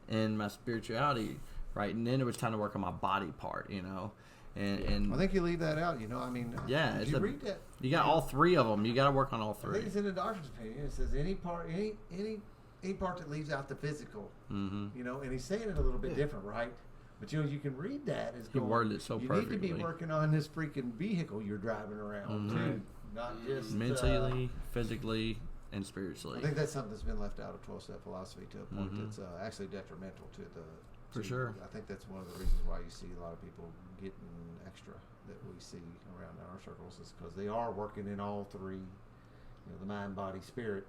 and my spirituality right, and then it was time to work on my body part, you know. And I think you leave that out. You know, I mean, Yeah, if it's you a- read that, you got all 3 of them. You got to work on all I think 3. it's in the doctor's opinion. It says any part that leaves out the physical. Mm-hmm. You know, and he's saying it a little bit different, right? But you know, you can read that as He going. worded it so you need to be perfectly. working on this freaking vehicle you're driving around too, not just Mentally, physically, and I spiritually. think that's something that's been left out of 12-step philosophy to a point that's actually detrimental to the. For sure. I think that's one of the reasons why you see a lot of people getting extra that we see around our circles is because they are working in all 3. You know, the mind, body, spirit.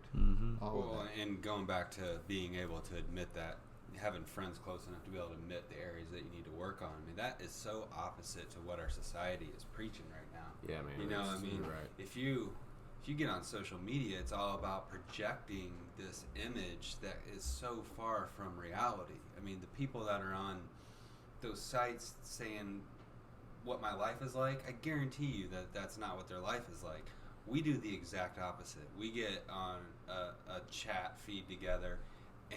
All Well, of that. and going back to being able to admit that, having friends close enough to be able to admit the areas that you need to work on. I mean, that is so opposite to what our society is preaching right now. Yeah, man. You know, I that's mean, right. if you get on social media, it's all about projecting this image that is so far from reality. I mean, the people that are on those sites saying what my life is like, I guarantee you that that's not what their life is like. We do the exact opposite. We get on a chat feed together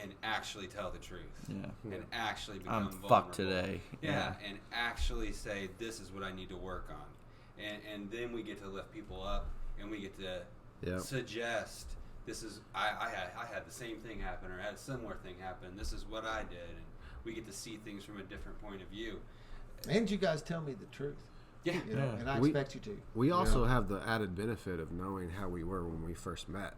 and actually tell the truth. Yeah. And actually become I'm vulnerable. fucked today. Yeah, and actually say, this is what I need to work on. And then we get to lift people up, and we get to Yep. suggest, this is, I had the same thing happen, or I had a similar thing happen, this is what I did, and we get to see things from a different point of view. And you guys tell me the truth. Yeah. You know, and I We- expect you to. We also have the added benefit of knowing how we were when we first met,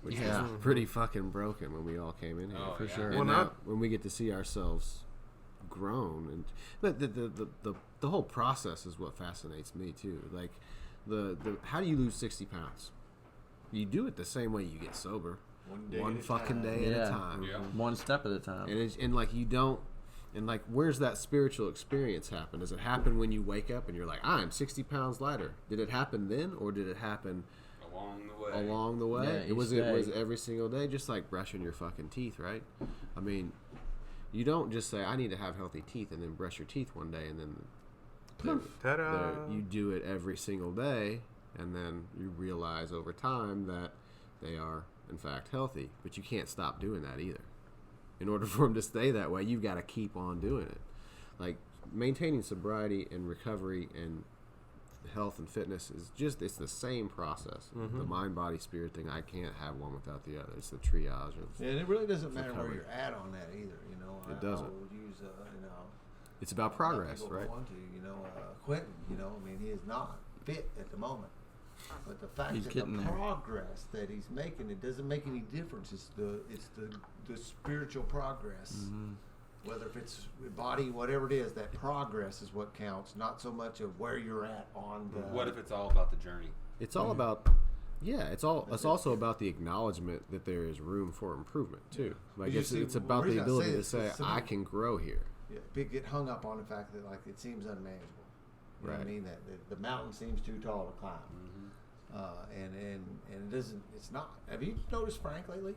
which Yeah. was pretty fucking broken when we all came in here. Oh, For yeah. sure. And Well, now, not- when we get to see ourselves grown, and but the whole process is what fascinates me too. Like the how do you lose 60 pounds? You do it the same way you get sober, one fucking day at Yeah. a time. Yeah. One step at a time. And like you don't, and like where's that spiritual experience happen? Does it happen when you wake up and you're like, I'm 60 pounds lighter? Did it happen then, or did it happen Along the way. along the way? Yeah, it was each day. every single day, just like brushing your fucking teeth, right? I mean, you don't just say I need to have healthy teeth and then brush your teeth one day and then Ta-da! you do it every single day, and then you realize over time that they are in fact healthy. But you can't stop doing that either. In order for them to stay that way, you've got to keep on doing it. Like maintaining sobriety and recovery and health and fitness is just, it's the same process. The mind, body, spirit thing, I can't have one without the other. It's the triage of And it really doesn't matter where recovery. you're at on that either. You know, It I doesn't. will use, you know, it's about a lot of progress, people right? Want to, you know, Quentin. You know, I mean, he is not fit at the moment. But the fact He's that the getting there. progress that he's making, it doesn't make any difference. It's the spiritual progress. Mm-hmm. Whether if it's body, whatever it is, that progress is what counts, not so much of where you're at on the. What if it's all about the journey? It's all about, yeah. It's also about the acknowledgement that there is room for improvement too. Like But you it's see, it's the about the reason I say ability to this say is some I of- can grow here. Yeah, people get hung up on the fact that like it seems unmanageable. You know what I Right. mean? That the mountain seems too tall to climb. And it doesn't. It's not. Have you noticed Frank lately?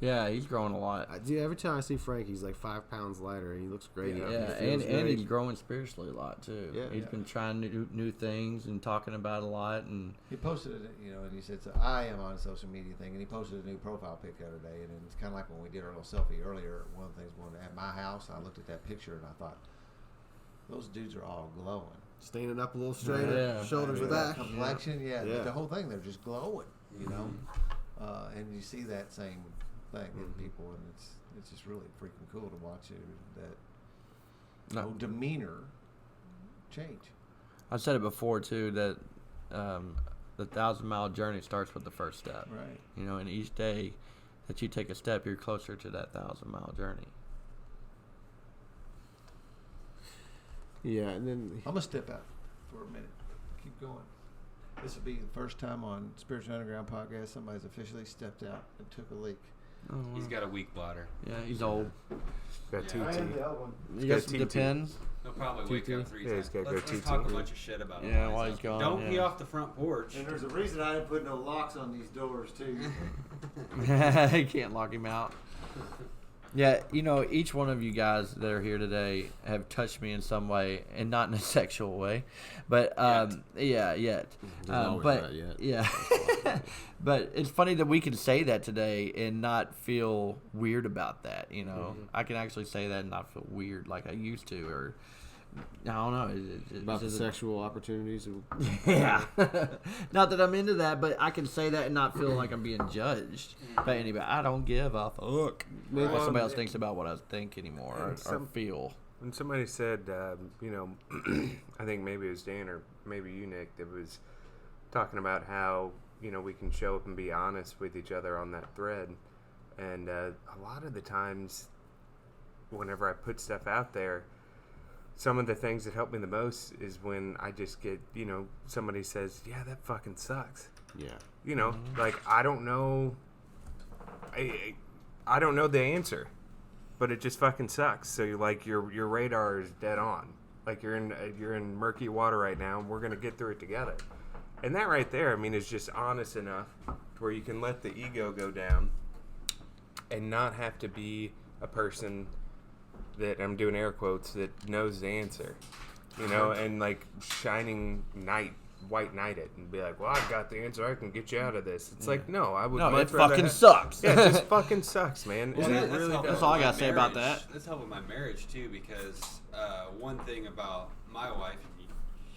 Yeah, he's growing a lot. Dude, every time I see Frank, he's like 5 pounds lighter. He looks great. Yeah, He feels and great. he's growing spiritually a lot too. Yeah. He's been trying new things and talking about a lot. And He posted it, and he said, so I am on a social media thing, and he posted a new profile pic the other day, and it's kind of like when we did our little selfie earlier. One of the things at my house, I looked at that picture and I thought, those dudes are all glowing. Standing up a little straighter, Yeah. shoulders With back. that complexion, yeah. Yeah. The whole thing, they're just glowing, and you see that same thing in people, and it's just really freaking cool to watch that demeanor change. I've said it before too that the 1,000-mile journey starts with the first step. Right. And each day that you take a step, you're closer to that 1,000-mile journey. Yeah, and then I'm gonna step out for a minute. Keep going. This will be the first time on Spiritual Underground podcast somebody's officially stepped out and took a leak. Oh, wow. He's got a weak bladder. Yeah, he's old. Got Yeah. TT. You got got some TT. Depends. He'll probably wake TT? up 3 Yeah, he's times. gotta go Let's TT. talk a bunch of shit about him. Yeah, while he's gone, Don't pee yeah. off the front porch. And there's a reason I didn't put no locks on these doors too. You can't lock him out. Yeah, each one of you guys that are here today have touched me in some way, and not in a sexual way, but yet. There's always But that yet. yeah, but it's funny that we can say that today and not feel weird about that. I can actually say that and not feel weird like I used to, or I don't know. About the sexual opportunities. Yeah. Not that I'm into that, but I can say that and not feel like I'm being judged by anybody. I don't give a fuck Maybe what somebody else thinks about what I think anymore or some- feel. When somebody said, I think maybe it was Dan or maybe you, Nick, that was talking about how, we can show up and be honest with each other on that thread. And a lot of the times, whenever I put stuff out there, some of the things that help me the most is when I just get, somebody says, yeah, that fucking sucks. Yeah. Like, I don't know. I don't know the answer, but it just fucking sucks. So your radar is dead on. Like you're in murky water right now, and we're gonna get through it together. And that right there, is just honest enough to where you can let the ego go down, and not have to be a person that, I'm doing air quotes, that knows the answer, and like shining white knight it and be like, well, I got the answer, I can get you out of this. It's like, no, I would No, much it rather fucking have- sucks. Yeah, it just fucking sucks, man. Well, And it that's really helped does. That's all I with gotta my say about marriage. that. That's helped with my marriage too, because one thing about my wife, and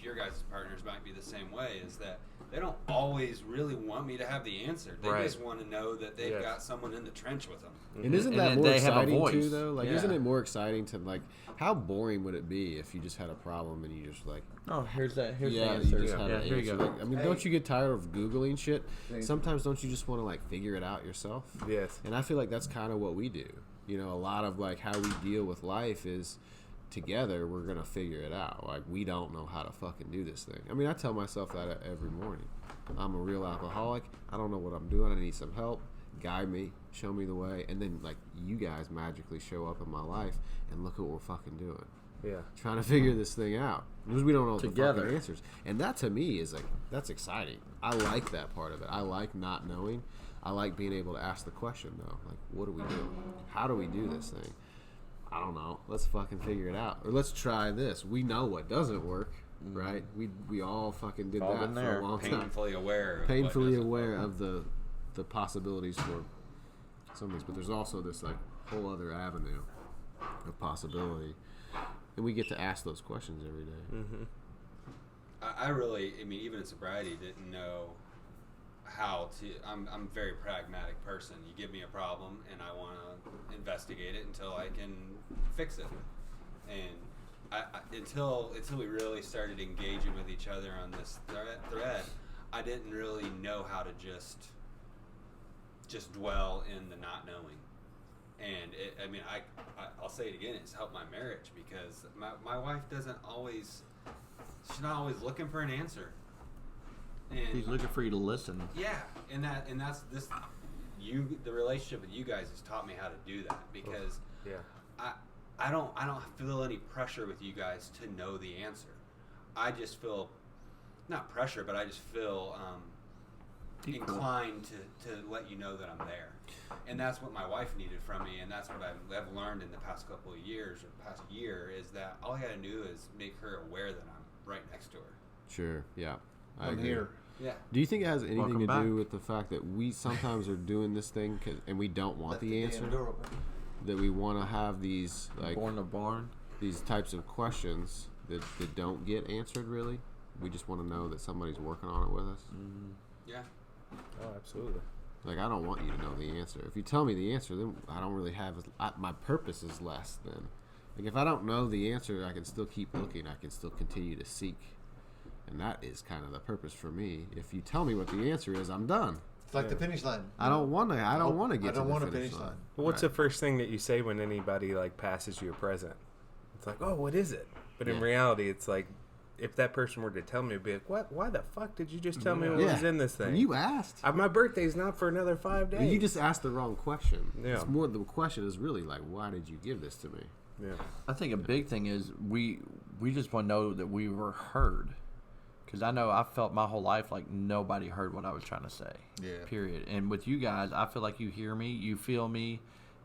your guys' partners might be the same way, is that they don't always really want me to have the answer. They Right. just want to know that they've Yes. got someone in the trench with them. And isn't And that then more they have a exciting voice. too, though? Like, isn't Yeah. it more exciting to, like, how boring would it be if you just had a problem and you just, like, Oh, here's the you answer. just had Yeah, an here you answer? go. Like, don't you get tired of Googling shit? Sometimes don't you just want to, like, figure it out yourself? Yes. And I feel like that's kind of what we do. A lot of, like, how we deal with life is together we're going to figure it out. Like, we don't know how to fucking do this thing. I tell myself that every morning. I'm a real alcoholic. I don't know what I'm doing. I need some help. Guide me. Show me the way. And then, like, you guys magically show up in my life and look at what we're fucking doing. Yeah. Trying to figure this thing out. Because we don't know Together. the fucking answers. And that, to me, is, like, that's exciting. I like that part of it. I like not knowing. I like being able to ask the question, though. Like, what do we do? How do we do this thing? I don't know. Let's fucking figure it out. Or let's try this. We know what doesn't work, right? We all fucking did All that been for there. a long time. Painfully aware. Of Painfully what doesn't aware work. of the possibilities for some of these. But there's also this, like, whole other avenue of possibility. And we get to ask those questions every day. Mm-hmm. I really, even in sobriety, didn't know how to. I'm a very pragmatic person. You give me a problem, and I want to investigate it until I can fix it. And until we really started engaging with each other on this thread, I didn't really know how to just dwell in the not knowing. And I'll say it again. It's helped my marriage because my wife doesn't always. She's not always looking for an answer. And He's looking for you to listen. yeah, and that's this. The relationship with you guys has taught me how to do that because Yeah. I don't feel any pressure with you guys to know the answer. I just feel not pressure, but I just feel Equal. inclined to let you know that I'm there. And that's what my wife needed from me, and that's what I've learned in the past couple of years, or past year, is that all I got to do is make her aware that I'm right next to her. Sure. Yeah. I I'm agree. here. Yeah. Do you think it has anything Welcome to back. do with the fact that we sometimes are doing this thing and we don't want Left the damn answer? door open. That we want to have these Born to barn. these types of questions that don't get answered really. We just want to know that somebody's working on it with us. Yeah. Oh, absolutely. Like, I don't want you to know the answer. If you tell me the answer, then I don't really have my purpose is less then. Like, if I don't know the answer, I can still keep looking. I can still continue to seek. And that is kind of the purpose for me. If you tell me what the answer is, I'm done. It's like the finish line. I don't want to. I don't want to get to the a finish line. Well, what's the first thing that you say when anybody like passes you a present? It's like, oh, what is it? But in Yeah. reality, it's like, if that person were to tell me, it'd be like, what? Why the fuck did you just tell me what Yeah. was in this thing? You asked. My birthday's not for another 5 days. Well, you just asked the wrong question. Yeah. It's more the question is really like, why did you give this to me? Yeah. I think a big thing is we just want to know that we were heard. Because I know I felt my whole life like nobody heard what I was trying to say. Yeah. Period. And with you guys, I feel like you hear me, you feel me,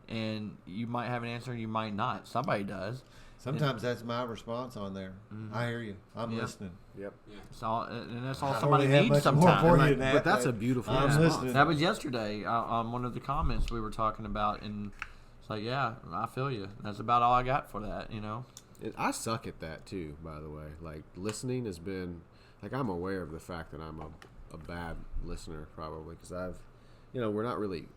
and you might have an answer, you might not. Somebody does. Sometimes that's my response on there. I hear you. I'm Yeah. listening. Yep. It's all, and that's all I don't somebody really have needs much more for sometimes. you than that, But that's a beautiful I'm response. listening. That was yesterday on one of the comments we were talking about, and it's like, yeah, I feel you. That's about all I got for that, you know. And I suck at that too, by the way. Like, listening has been, like, I'm aware of the fact that I'm a bad listener probably because we're not really,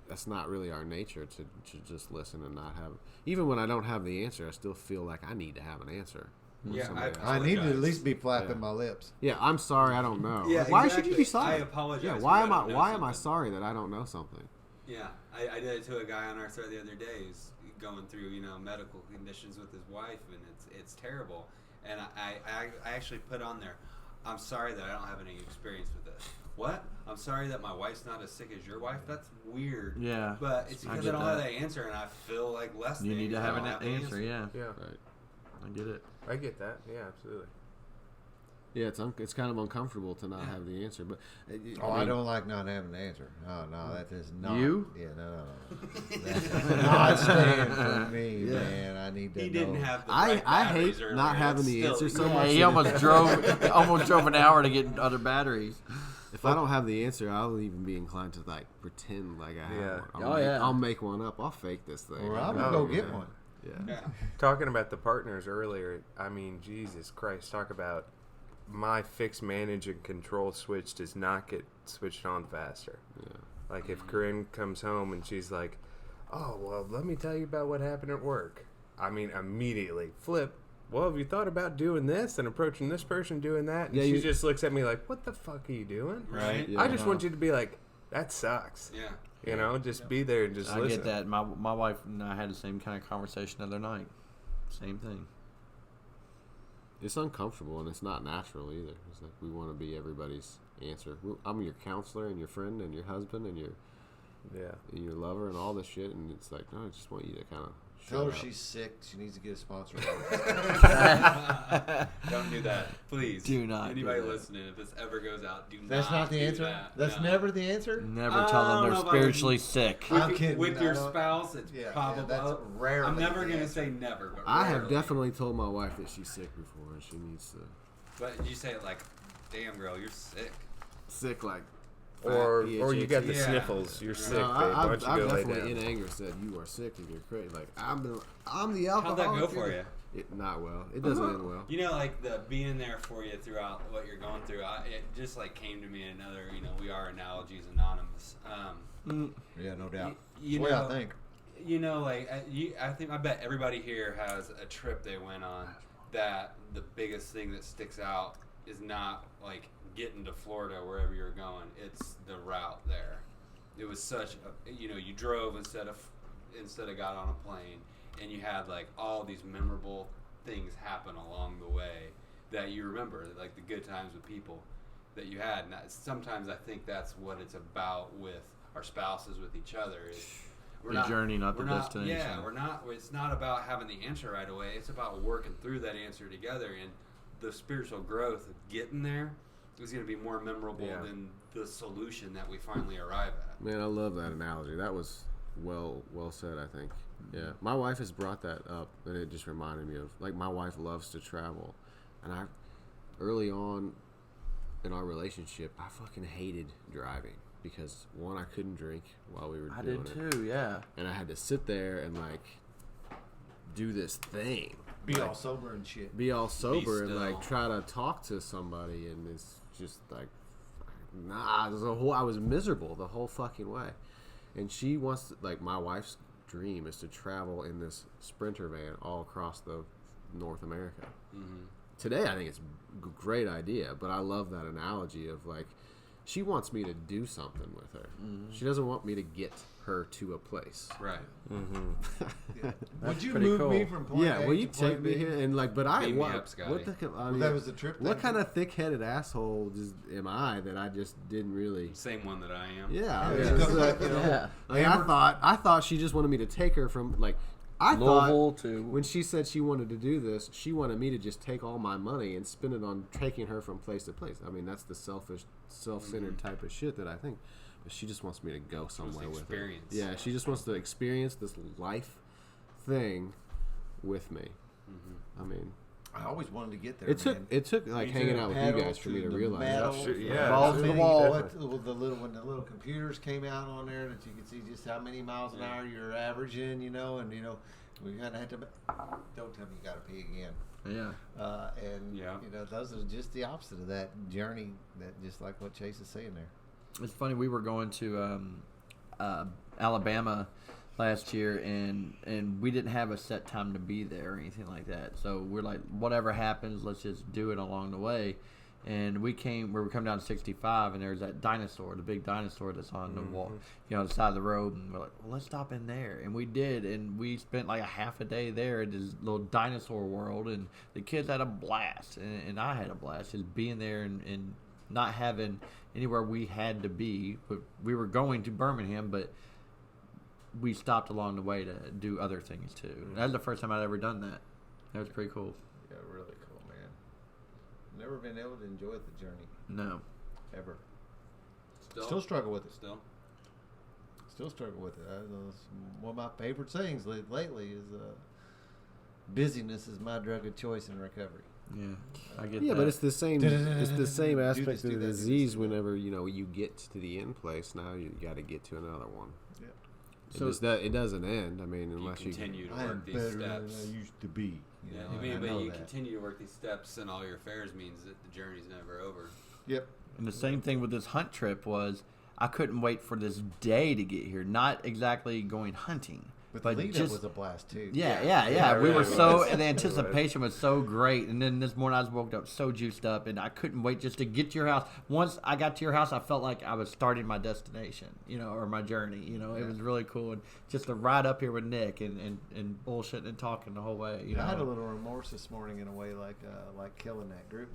that's not really our nature to just listen and not have, even when I don't have the answer, I still feel like I need to have an answer. when Yeah, somebody asks. I need to at apologize. least be flapping Yeah. my lips. Yeah, I'm sorry I don't know. Yeah, Like, why should exactly. you be sorry? I apologize Yeah, when why I am don't know am I something. sorry that I don't know something? Yeah, I did it to a guy on our thread the other day who's going through medical conditions with his wife, and it's terrible. And I actually put on there, I'm sorry that I don't have any experience with this. What? I'm sorry that my wife's not as sick as your wife? That's weird. Yeah. But it's I because I, get don't have that. that answer, and I feel like less You than need to because I have don't an the answer, yeah. Yeah. Right. I get it. I get that. Yeah, absolutely. Yeah, it's kind of uncomfortable to not have the answer, but Oh, I don't like not having an answer. Oh, no, that is not. You? Yeah, no. That's not stand for me, Yeah. man. I need to He know. didn't have the I right hate batteries not earlier. having That's the still- answer so Yeah, much. he almost drove an hour to get other batteries. If I don't have the answer, I'll even be inclined to like pretend like I have Yeah. one. Oh, yeah. I'll make one up. I'll fake this thing. Or I'm Oh, going to go yeah. get one. Yeah. Yeah. Talking about the partners earlier, I mean, Jesus Christ, talk about my fix, manage, and control switch does not get switched on faster. Yeah. Like, if Corinne comes home and she's like, oh, well, let me tell you about what happened at work. I mean, immediately flip. Well, have you thought about doing this and approaching this person doing that? And Yeah, she you- just looks at me like, what the fuck are you doing? Right? Yeah. I just want you to be like, that sucks. Yeah. You know, just be there and just I listen. get that. My wife and I had the same kind of conversation the other night. Same thing. It's uncomfortable and it's not natural either. It's like we want to be everybody's answer. I'm your counselor and your friend and your husband and your lover and all this shit, and it's like, no, I just want you to kind of Tell her up. she's sick. She needs to get a sponsor. Don't do that, please. Do not do Anybody that. listening, if this ever goes out, do That's not the do answer? that. That's No. never the answer? Never I tell them don't they're know if I spiritually would- sick. I'm kidding. With I your don't- spouse, it's Yeah, probably. that's rarely I'm never the going to answer. say never, but I have rarely. definitely told my wife that she's sick before and she needs to But you say it like, damn, girl, you're sick. sick like fat Or you got the Yeah. sniffles. You're No, sick, babe. No, Why I've don't you go lay definitely down? in anger said you are sick and you're crazy. Like I'm the How'd alcoholic. that go for you? Not well. It doesn't end well. You know, like the being there for you throughout what you're going through. It just like came to me another. We are Analogies Anonymous. Yeah, no doubt. You That's the way know, I think. I bet everybody here has a trip they went on that the biggest thing that sticks out is not like getting to Florida, wherever you're going. It's the route there. It was such a, you drove instead of got on a plane, and you had like all these memorable things happen along the way that you remember, like the good times with people that you had. And sometimes I think that's what it's about with our spouses, with each other. Is The journey, not the we're destination. Yeah, we're not. It's not about having the answer right away. It's about working through that answer together, and the spiritual growth of getting there is going to be more memorable Yeah. than the solution that we finally arrive at. Man, I love that analogy. That was well said, I think. Yeah, my wife has brought that up, and it just reminded me of, like, my wife loves to travel, and early on in our relationship, I fucking hated driving because, one, I couldn't drink while we were I doing did it, too. Yeah. and I had to sit there and like do this thing, Be like, all sober and shit. be all sober and still. like try to talk to somebody, and it's just like, nah, I was miserable the whole fucking way. And she wants to, like, my wife's dream is to travel in this Sprinter van all across the North America. Mm-hmm. Today, I think it's a great idea, but I love that analogy of, like, she wants me to do something with her. Mm-hmm. She doesn't want me to get her to a place. Right. Would you pretty move me cool. from point Yeah, A will to you point take me B? here? And, like, but I Beam me what, up, Scotty. what the I Well, mean, that was the trip. what thing. kind of thick-headed asshole am I that I just didn't really? Same one that I am. Yeah, Yeah, it's it's like, like, you know, Yeah. like, I thought she just wanted me to take her from, like, I Louisville thought to when she said she wanted to do this, she wanted me to just take all my money and spend it on taking her from place to place. I mean, that's the selfish, self-centered type of shit that I think. But she just wants me to go somewhere with her. experience. Yeah, she just wants to experience this life thing with me. Mm-hmm. I mean, I always wanted to get there. it took man. like You hanging took out with paddle you guys for me to the realize metal, that. Sure, yeah, balls that's to the it. wall. Definitely. When the little computers came out on there, that you could see just how many miles an hour you're averaging, and we kind of had to. Don't tell me you got to pee again. yeah. And Yeah. those are just the opposite of that journey. That just like what Chase is saying there. It's funny. We were going to Alabama last year, and we didn't have a set time to be there or anything like that. So we're like, whatever happens, let's just do it along the way. And we were coming down 65, and there's that dinosaur, the big dinosaur that's on the wall, the side of the road. And we're like, well, let's stop in there. And we did, and we spent like a half a day there in this little dinosaur world. And the kids had a blast, and I had a blast just being there and not having anywhere we had to be. But we were going to Birmingham, but we stopped along the way to do other things too. That was the first time I'd ever done that. That was pretty cool. Yeah, really cool, man. Never been able to enjoy the journey No. ever. Still, Still struggle with it. Still. Struggle with it. One of my favorite sayings lately is busyness is my drug of choice in recovery. Yeah, I get Yeah, that. but it's the same. It's the same Do aspect this, of do the that, do this, disease. do that. Whenever you get to the end place, now you got to get to another one. Yeah. It doesn't end. I mean, You unless you continue to I am work these better steps. than I used to be. Yeah, I but know you that. continue to work these steps, and all your affairs means that the journey's never over. Yep. And the same thing with this hunt trip was I couldn't wait for this day to get here. Not exactly going hunting, But but the lead just up was a blast too. yeah. it We were really so, was. and the anticipation was so great. And then this morning I was woke up so juiced up, and I couldn't wait just to get to your house. Once I got to your house, I felt like I was starting my destination, or my journey. It was really cool, and just to ride up here with Nick and bullshitting and talking the whole way. I had a little remorse this morning in a way, like killing that group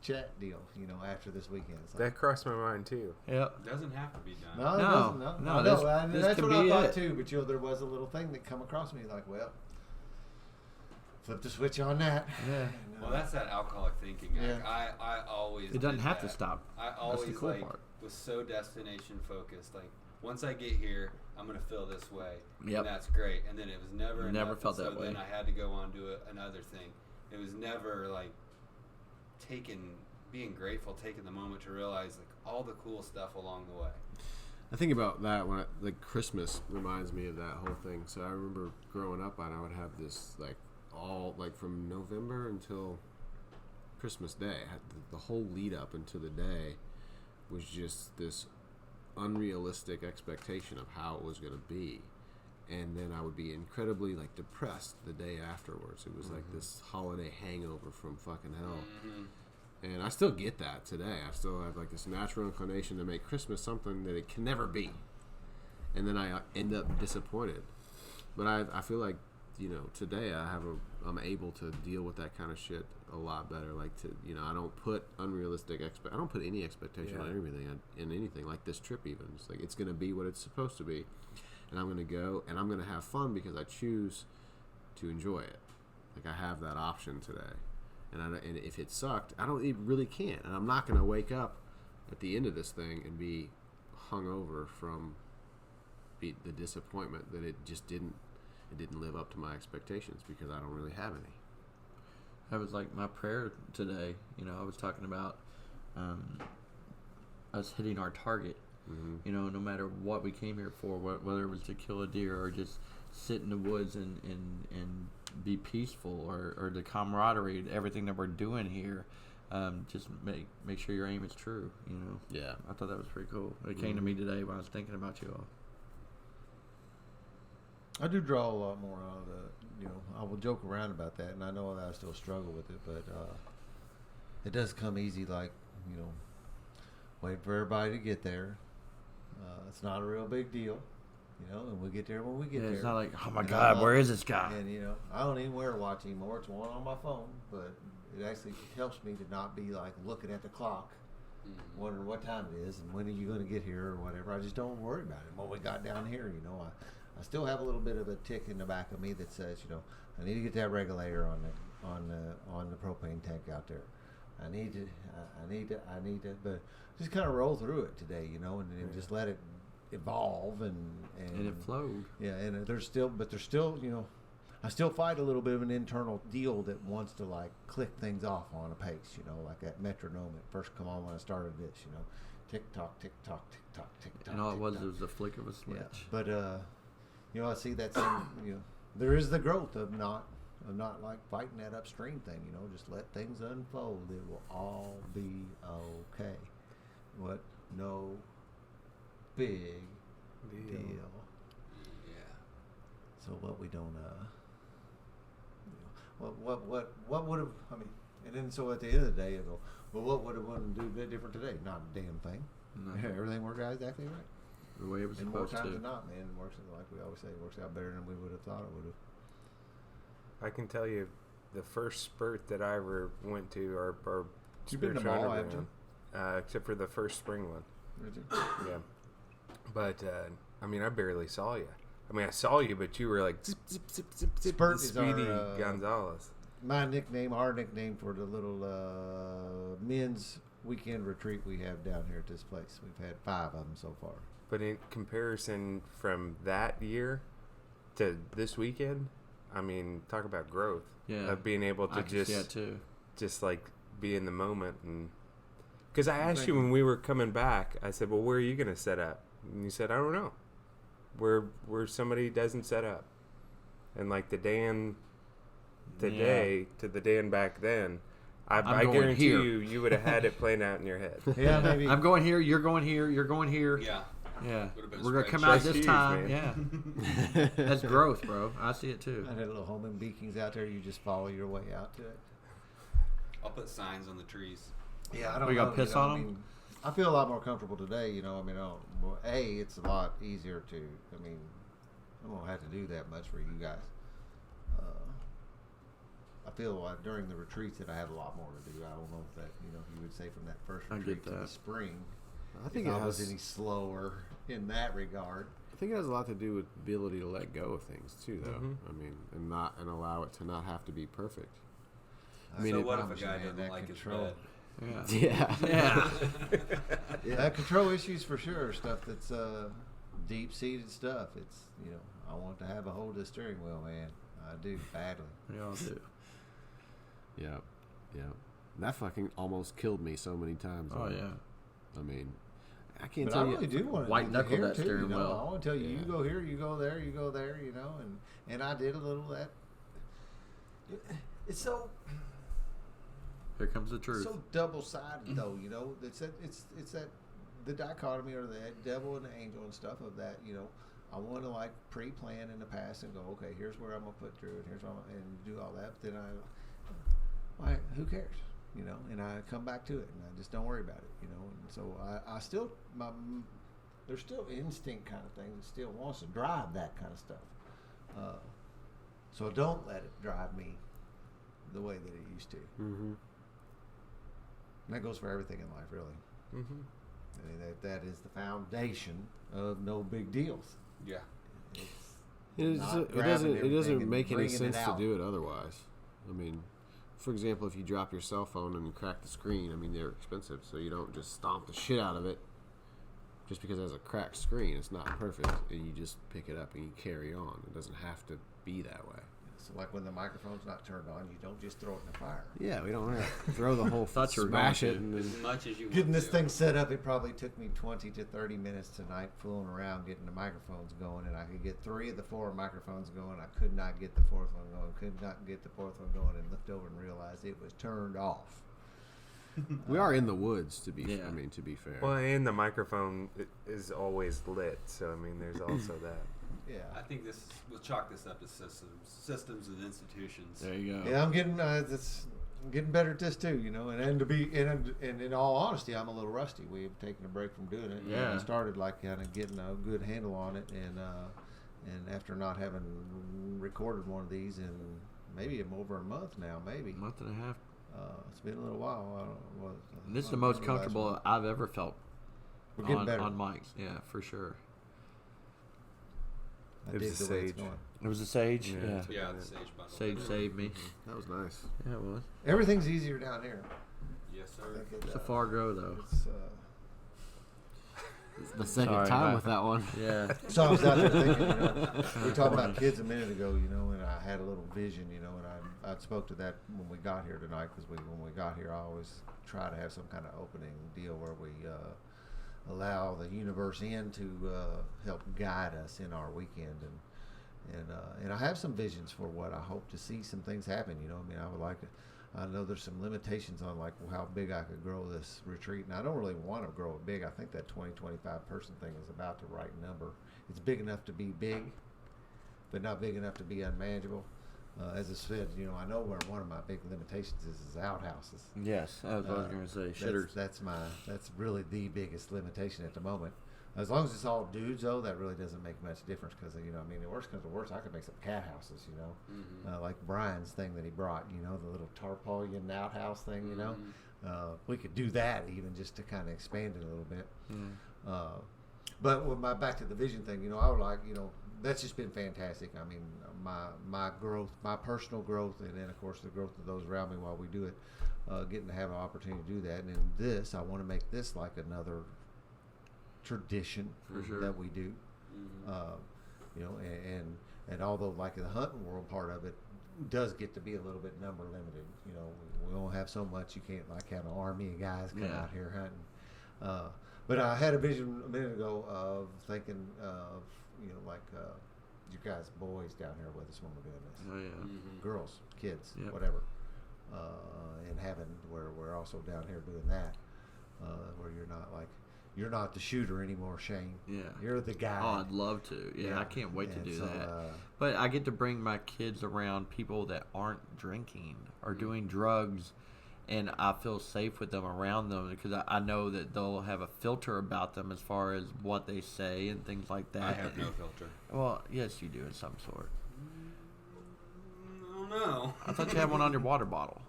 chat deal. After this weekend. It's like, That crossed my mind too. Yep. It doesn't have to be done. no, it No, doesn't, no, I this- know, and this that's could what I be thought it. too. But there was a little thing that come across me, like, well, flip the switch on that. Yeah. And, Well, that's that alcoholic thinking. Yeah. I always. It doesn't did have to that. stop. I That's always the cool part. was so destination focused. Like, once I get here, I'm gonna feel this way. Yep. And that's great. And then it was never Never enough, felt and that so then way. I had to go on to another thing. It was never like being grateful, taking the moment to realize like all the cool stuff along the way. I think about that when Christmas reminds me of that whole thing. So I remember growing up, and I would have this from November until Christmas Day. The whole lead up into the day was just this unrealistic expectation of how it was going to be, and then I would be incredibly depressed the day afterwards. It was like this holiday hangover from fucking hell. And I still get that today. I still have this natural inclination to make Christmas something that it can never be. And then I end up disappointed. But I feel like, today I'm able to deal with that kind of shit a lot better. I don't put unrealistic I don't put any expectation on anything like this trip even. It's it's going to be what it's supposed to be. And I'm going to go and I'm going to have fun because I choose to enjoy it. I have that option today. and if it sucked, I don't even really can't, and I'm not going to wake up at the end of this thing and be hungover from the disappointment that it didn't live up to my expectations, because I don't really have any. That was like my prayer today. I was talking about us hitting our target. Mm-hmm. No matter what we came here for, whether it was to kill a deer or just sit in the woods and be peaceful, or the camaraderie, everything that we're doing here, just make sure your aim is true. Yeah. I thought that was pretty cool. It came to me today when I was thinking about you all. I do draw a lot more out of I will joke around about that, and I know that I still struggle with it, but it does come easy, like, wait for everybody to get there. It's not a real big deal, and we get there when we get there. It's not like, oh my God, where is this guy? And, I don't even wear a watch anymore. It's one on my phone, but it actually helps me to not be, like, looking at the clock, wondering what time it is and when are you going to get here or whatever. I just don't worry about it. When we got down here, I still have a little bit of a tick in the back of me that says, I need to get that regulator on the propane tank out there. I need to, but just kind of roll through it today, and just let it evolve and it flowed. Yeah, and there's still, I still fight a little bit of an internal deal that wants to, like, click things off on a pace, like that metronome that first come on when I started this, tick tock, tick tock, tick tock, tick tock. And all it was tick-tock. was a flick of a switch. Yeah, but I see that same, there is the growth of not like fighting that upstream thing, just let things unfold. It will all be okay. No big deal. Yeah. So what we don't, what would have, and then so at the end of the day, it'll, well, what would have wanted to do a bit different today? Not a damn thing. No. Everything worked out exactly right. The way it was And more supposed times to. than not, man, it works, like we always say, it works out better than we would have thought it would have. I can tell you, the first spurt that I ever went to, or You've been to the mall, haven't you? except for the first spring one. Did you? Yeah, but I barely saw you. I saw you, but you were like zip, zip, zip, zip, zip, Spurt is Speedy our, Gonzalez. Our nickname for the little men's weekend retreat we have down here at this place. We've had 5 of them so far. But in comparison from that year to this weekend, talk about growth. Yeah. Of being able to just like be in the moment. And because I asked you when we were coming back, I said, well, where are you going to set up? And you said, I don't know. Where somebody doesn't set up. And like the Dan today to the Dan back then, I guarantee you would have had it playing out in your head. Yeah, maybe. I'm going here, you're going here, you're going here. Yeah. Yeah. Would've been a We're going to come spreadsheet. out this Huge, time. man. Yeah. That's growth, bro. I see it too. I had little homing beacons out there. You just follow your way out to it. I'll put signs on the trees. Yeah, I don't We know. got piss on them? I feel a lot more comfortable today. It's a lot easier to. I don't have to do that much for you guys. I feel like during the retreats that I have a lot more to do. I don't know if that you would say from that first I retreat get to the that. spring. I think if it I was has. any slower in that regard. I think it has a lot to do with the ability to let go of things too, though. Mm-hmm. And allow it to not have to be perfect. So what if a promise you, guy man, doesn't that like his control. bed? Yeah. Yeah. Yeah. That control issues for sure. Stuff that's deep-seated stuff. It's I want to have a hold of the steering wheel, man. I do badly. We all do. Yeah. That fucking almost killed me so many times. Oh, though. yeah. I can't But tell I really you. do want to White knuckle that too, steering wheel. I want to tell you, Yeah. you go here, you go there, you go there, and I did a little of that. It's so Here comes the truth. so double-sided though, It's that the dichotomy or the devil and the angel and stuff of that, I want to like pre-plan in the past and go, okay, here's where I'm gonna put through, and here's what and do all that. But then who cares, And I come back to it, and I just don't worry about it, And so I still there's still instinct kind of thing that still wants to drive that kind of stuff. So don't let it drive me the way that it used to. Mm-hmm. And that goes for everything in life, really. Mm-hmm. That is the foundation of no big deals. Yeah. It's It not doesn't. It grabbing doesn't. It everything doesn't and make any bringing it sense to out. do it otherwise. for example, if you drop your cell phone and you crack the screen, I mean, they're expensive, so you don't just stomp the shit out of it just because it has a cracked screen. It's not perfect, and you just pick it up and you carry on. It doesn't have to be that way. So like when the microphone's not turned on, you don't just throw it in the fire. Yeah, we don't have to throw the whole Thought you were smash going it. to. And As then, much as you Getting want this to. thing set up, it probably took me 20 to 30 minutes tonight fooling around getting the microphones going, and I could get 3 of the 4 microphones going. I could not get the 4th one going, could not get the 4th one going, and looked over and realized it was turned off. we are in the woods, to be. Yeah. I mean, to be fair. Well, and the microphone is always lit, so I mean, there's also that. Yeah. I think we'll chalk this up to systems and institutions. There you go. Yeah, I'm getting better at this too, you know. And to be and in all honesty, I'm a little rusty. We have taken a break from doing it. Yeah. And I started like kind of getting a good handle on it, and after not having recorded one of these in maybe over a month now, maybe A month and a half. it's been a little while. I don't know This is the I don't most remember last comfortable one. I've ever felt We're getting better. on mics. Yeah, for sure. I It dig was the the way it's Sage. going. It was a Sage. Yeah. Yeah. Yeah, the Sage bundle. Sage saved me. that was nice. Yeah, it was. Everything's easier down here. Yes, I sir. think It's a Fargo though. It's, It's the second Sorry time about with that one. Yeah. So I was out there thinking, you know, we talked about kids a minute ago, you know, and I had a little vision, you know, and I spoke to that when we got here tonight, because when we got here, I always try to have some kind of opening deal where we allow the universe in to help guide us in our weekend, and I have some visions for what I hope to see some things happen. You know, I mean, I would like to. I know there's some limitations on like how big I could grow this retreat, and I don't really want to grow it big. I think that 20-25 person thing is about the right number. It's big enough to be big, but not big enough to be unmanageable. As I said, you know, I know where one of my big limitations is outhouses. Yes, that's what I was going to say. Shitters. That's really the biggest limitation at the moment. As long as it's all dudes, though, that really doesn't make much difference because, you know, I mean, the worst comes to worst, I could make some cat houses, you know, Mm-hmm. like Brian's thing that he brought, you know, the little tarpaulin outhouse thing, you know. Mm-hmm. We could do that even just to kind of expand it a little bit. Mm. But with back to the vision thing, you know, I would like, you know, that's just been fantastic. I mean, my growth, my personal growth, and then, of course, the growth of those around me while we do it, getting to have an opportunity to do that. And in this, I want to make this like another tradition For sure. that we do. Mm-hmm. You know, and although like the hunting world part of it does get to be a little bit number limited, you know, we don't have so much. You can't like have an army of guys come Yeah. out here hunting. But I had a vision a minute ago of thinking of, you know, like you guys boys down here with us when we're doing this, Oh yeah. Mm-hmm. girls, kids, Yep. whatever, and having where we're also down here doing that, where you're not the shooter anymore, Shane. Yeah. You're the guy. Oh, I'd love to. Yeah, Yeah. I can't wait to And do so, that. But I get to bring my kids around people that aren't drinking or doing drugs, and I feel safe with them around them because I know that they'll have a filter about them as far as what they say and things like that. I have no filter. Well, yes, you do in some sort. Oh no. I thought you had one on your water bottle.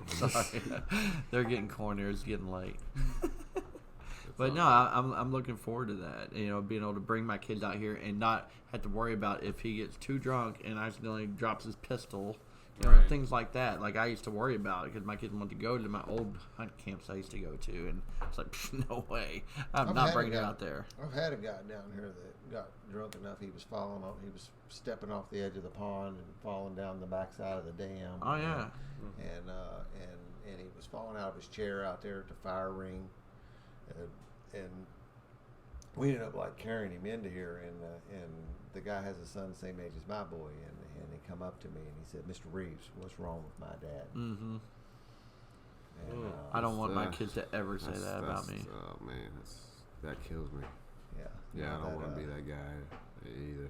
Sorry, they're getting corny. It's getting late. But no, I'm looking forward to that. You know, being able to bring my kids out here and not have to worry about if he gets too drunk and accidentally drops his pistol. You know, Right. things like that. Like I used to worry about because my kids wanted to go to my old hunt camps I used to go to, and it's like, no way, I'm I've not had bringing a it guy- out there. I've had a guy down here that got drunk enough. He was stepping off the edge of the pond and falling down the backside of the dam. Oh yeah, And he was falling out of his chair out there at the fire ring, and we ended up like carrying him into here, and the guy has a son the same age as my boy, and he come up to me and he said, "Mr. Reeves, what's wrong with my dad?" mm-hmm. And, I don't want my That's- kids to ever say that about me. Oh man, that kills me. yeah, Yeah, I that, don't want to be that guy either.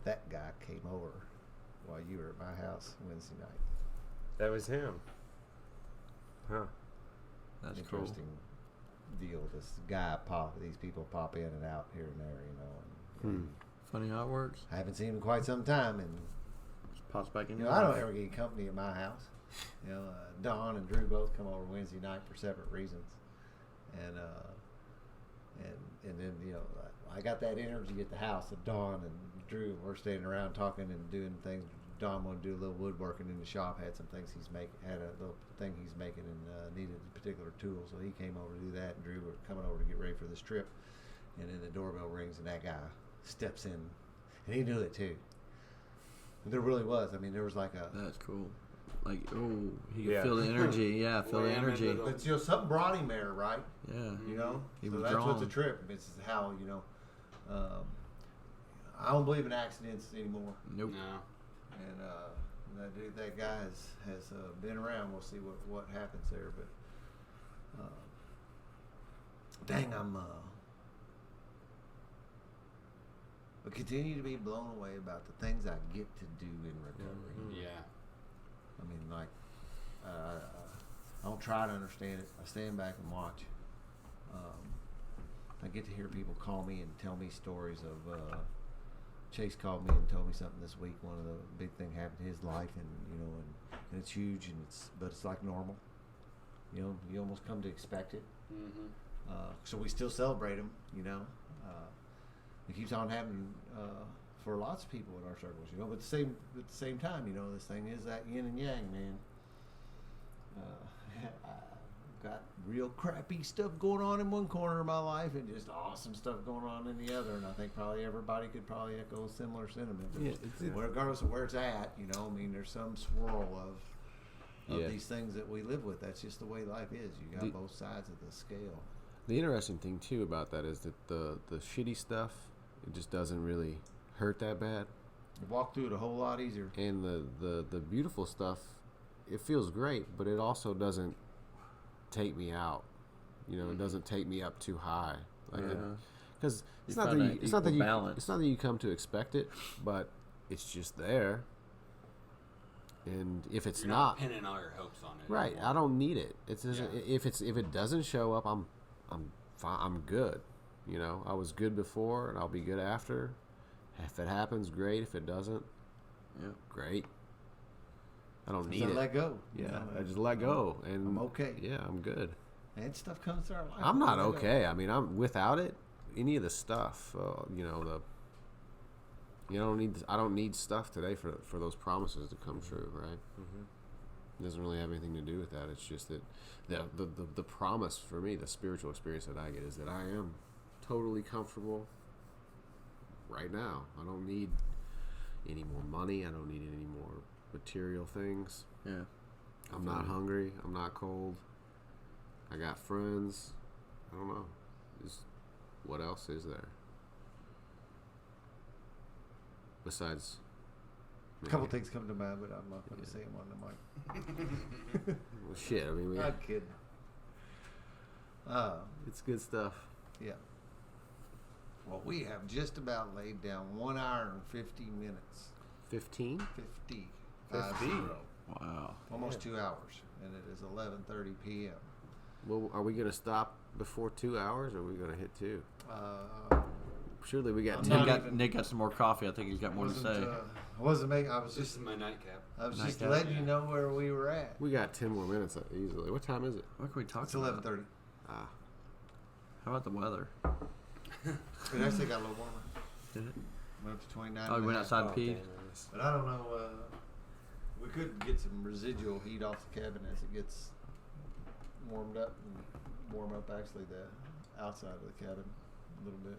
That guy came over while you were at my house Wednesday night. That was him. Huh. That's cool. Interesting deal. These people pop in and out here and there, you know. And, Funny how it works. I haven't seen him in quite some time, and Just pops back in. you know, I don't ever get company at my house. You know, Don and Drew both come over Wednesday night for separate reasons, and then you know, I got that energy at the house of Don and Drew. We're standing around talking and doing things, Don wanted to do a little woodworking in the shop. Had some things had a little thing he's making, and needed a particular tool. So he came over to do that, and Drew were coming over to get ready for this trip. And then the doorbell rings, and that guy steps in, and he knew it too. And there really was. I mean, there was like a. That's cool. Like, oh, he could feel the energy. Yeah, feel the energy. But something brought him there, right? Yeah. He was that's drawn. what's a trip. It's how I don't believe in accidents anymore. Nope. No. And that guy has been around. We'll see what happens there. But dang, I continue to be blown away about the things I get to do in recovery. Mm-hmm. Yeah. I mean, like, I don't try to understand it. I stand back and watch. I get to hear people call me and tell me stories of. Chase called me and told me something this week. One of the big thing happened in his life, and and it's huge, but it's like normal. You almost come to expect it. Mm-hmm. So we still celebrate them. It keeps on happening for lots of people in our circles. But at the same time, this thing is that yin and yang, man. I've got real crappy stuff going on in one corner of my life and just awesome stuff going on in the other, and I think probably everybody could probably echo a similar sentiment. Regardless of where it's at, there's some swirl of these things that we live with. That's just the way life is. You got both sides of the scale. The interesting thing too about that is that the shitty stuff, it just doesn't really hurt that bad. You walk through it a whole lot easier. And the beautiful stuff, it feels great, but it also doesn't take me out. It doesn't take me up too high. Because it's not that you come to expect it, but it's just there. And if it's You're not pinning all your hopes on it. right, I don't need it. It's just, if it doesn't show up, I'm fine. I'm good. I was good before, and I'll be good after. If it happens, great. If it doesn't, great. I don't need it. Let go. Yeah, I just let go, and I'm okay. Yeah, I'm good. And stuff comes through our life. I'm not okay. I mean, I'm without it. Any of the stuff, I don't need stuff today for those promises to come true, right? Mm-hmm. It doesn't really have anything to do with that. It's just that the promise for me, the spiritual experience that I get, is that I am totally comfortable right now. I don't need any more money. I don't need any more material things. Yeah. I'm not hungry. I'm not cold. I got friends. I don't know. What else is there? Besides... A couple things come to mind, but I'm not going to say them on the mic. Well, shit. I mean, I'm kidding. It's good stuff. Yeah. Well, we have just about laid down 1 hour and 50 minutes. 15? 50. 50. Wow. Almost 2 hours, and it is 11:30 p.m. Well, are we going to stop before 2 hours, or are we going to hit 2? Surely we got 10. Nick got some more coffee. I think he's got more to say. I wasn't making. I was This just. is my nightcap. I was just letting you know where we were at. We got 10 more minutes easily. What time is it? What can we talk It's about? 11:30. Ah. How about the weather? It actually got a little warmer. Did it? Went up to 29. Oh, we went outside and peed? But I don't know. We could get some residual heat off the cabin as it gets warmed up and warm up actually the outside of the cabin a little bit.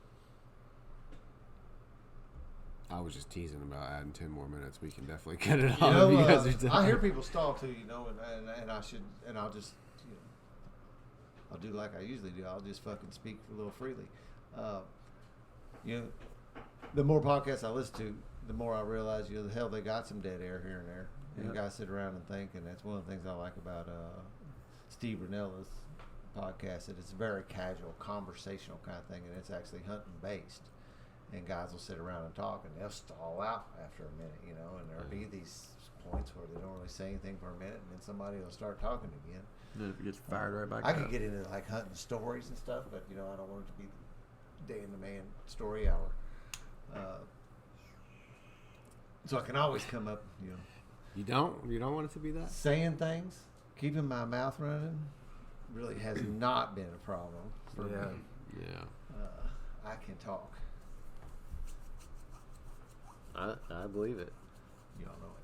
I was just teasing about adding 10 more minutes. We can definitely get it You on know, if you guys are done. I hear people stall too, and I should, and I'll just, I'll do like I usually do. I'll just fucking speak a little freely. The more podcasts I listen to, the more I realize, the hell, they got some dead air here and there. And guys sit around and think, and that's one of the things I like about Steve Rinella's podcast, that it's a very casual, conversational kind of thing, and it's actually hunting based. And guys will sit around and talk, and they'll stall out after a minute, and there'll be these points where they don't really say anything for a minute, and then somebody will start talking again. Then it gets fired right back I up. could get into like hunting stories and stuff, but I don't want it to be the day in the man story hour. So I can always come up, You don't want it to be that? saying things, keeping my mouth running, really has not been a problem for me. Yeah. I can talk. I believe it. Y'all know it.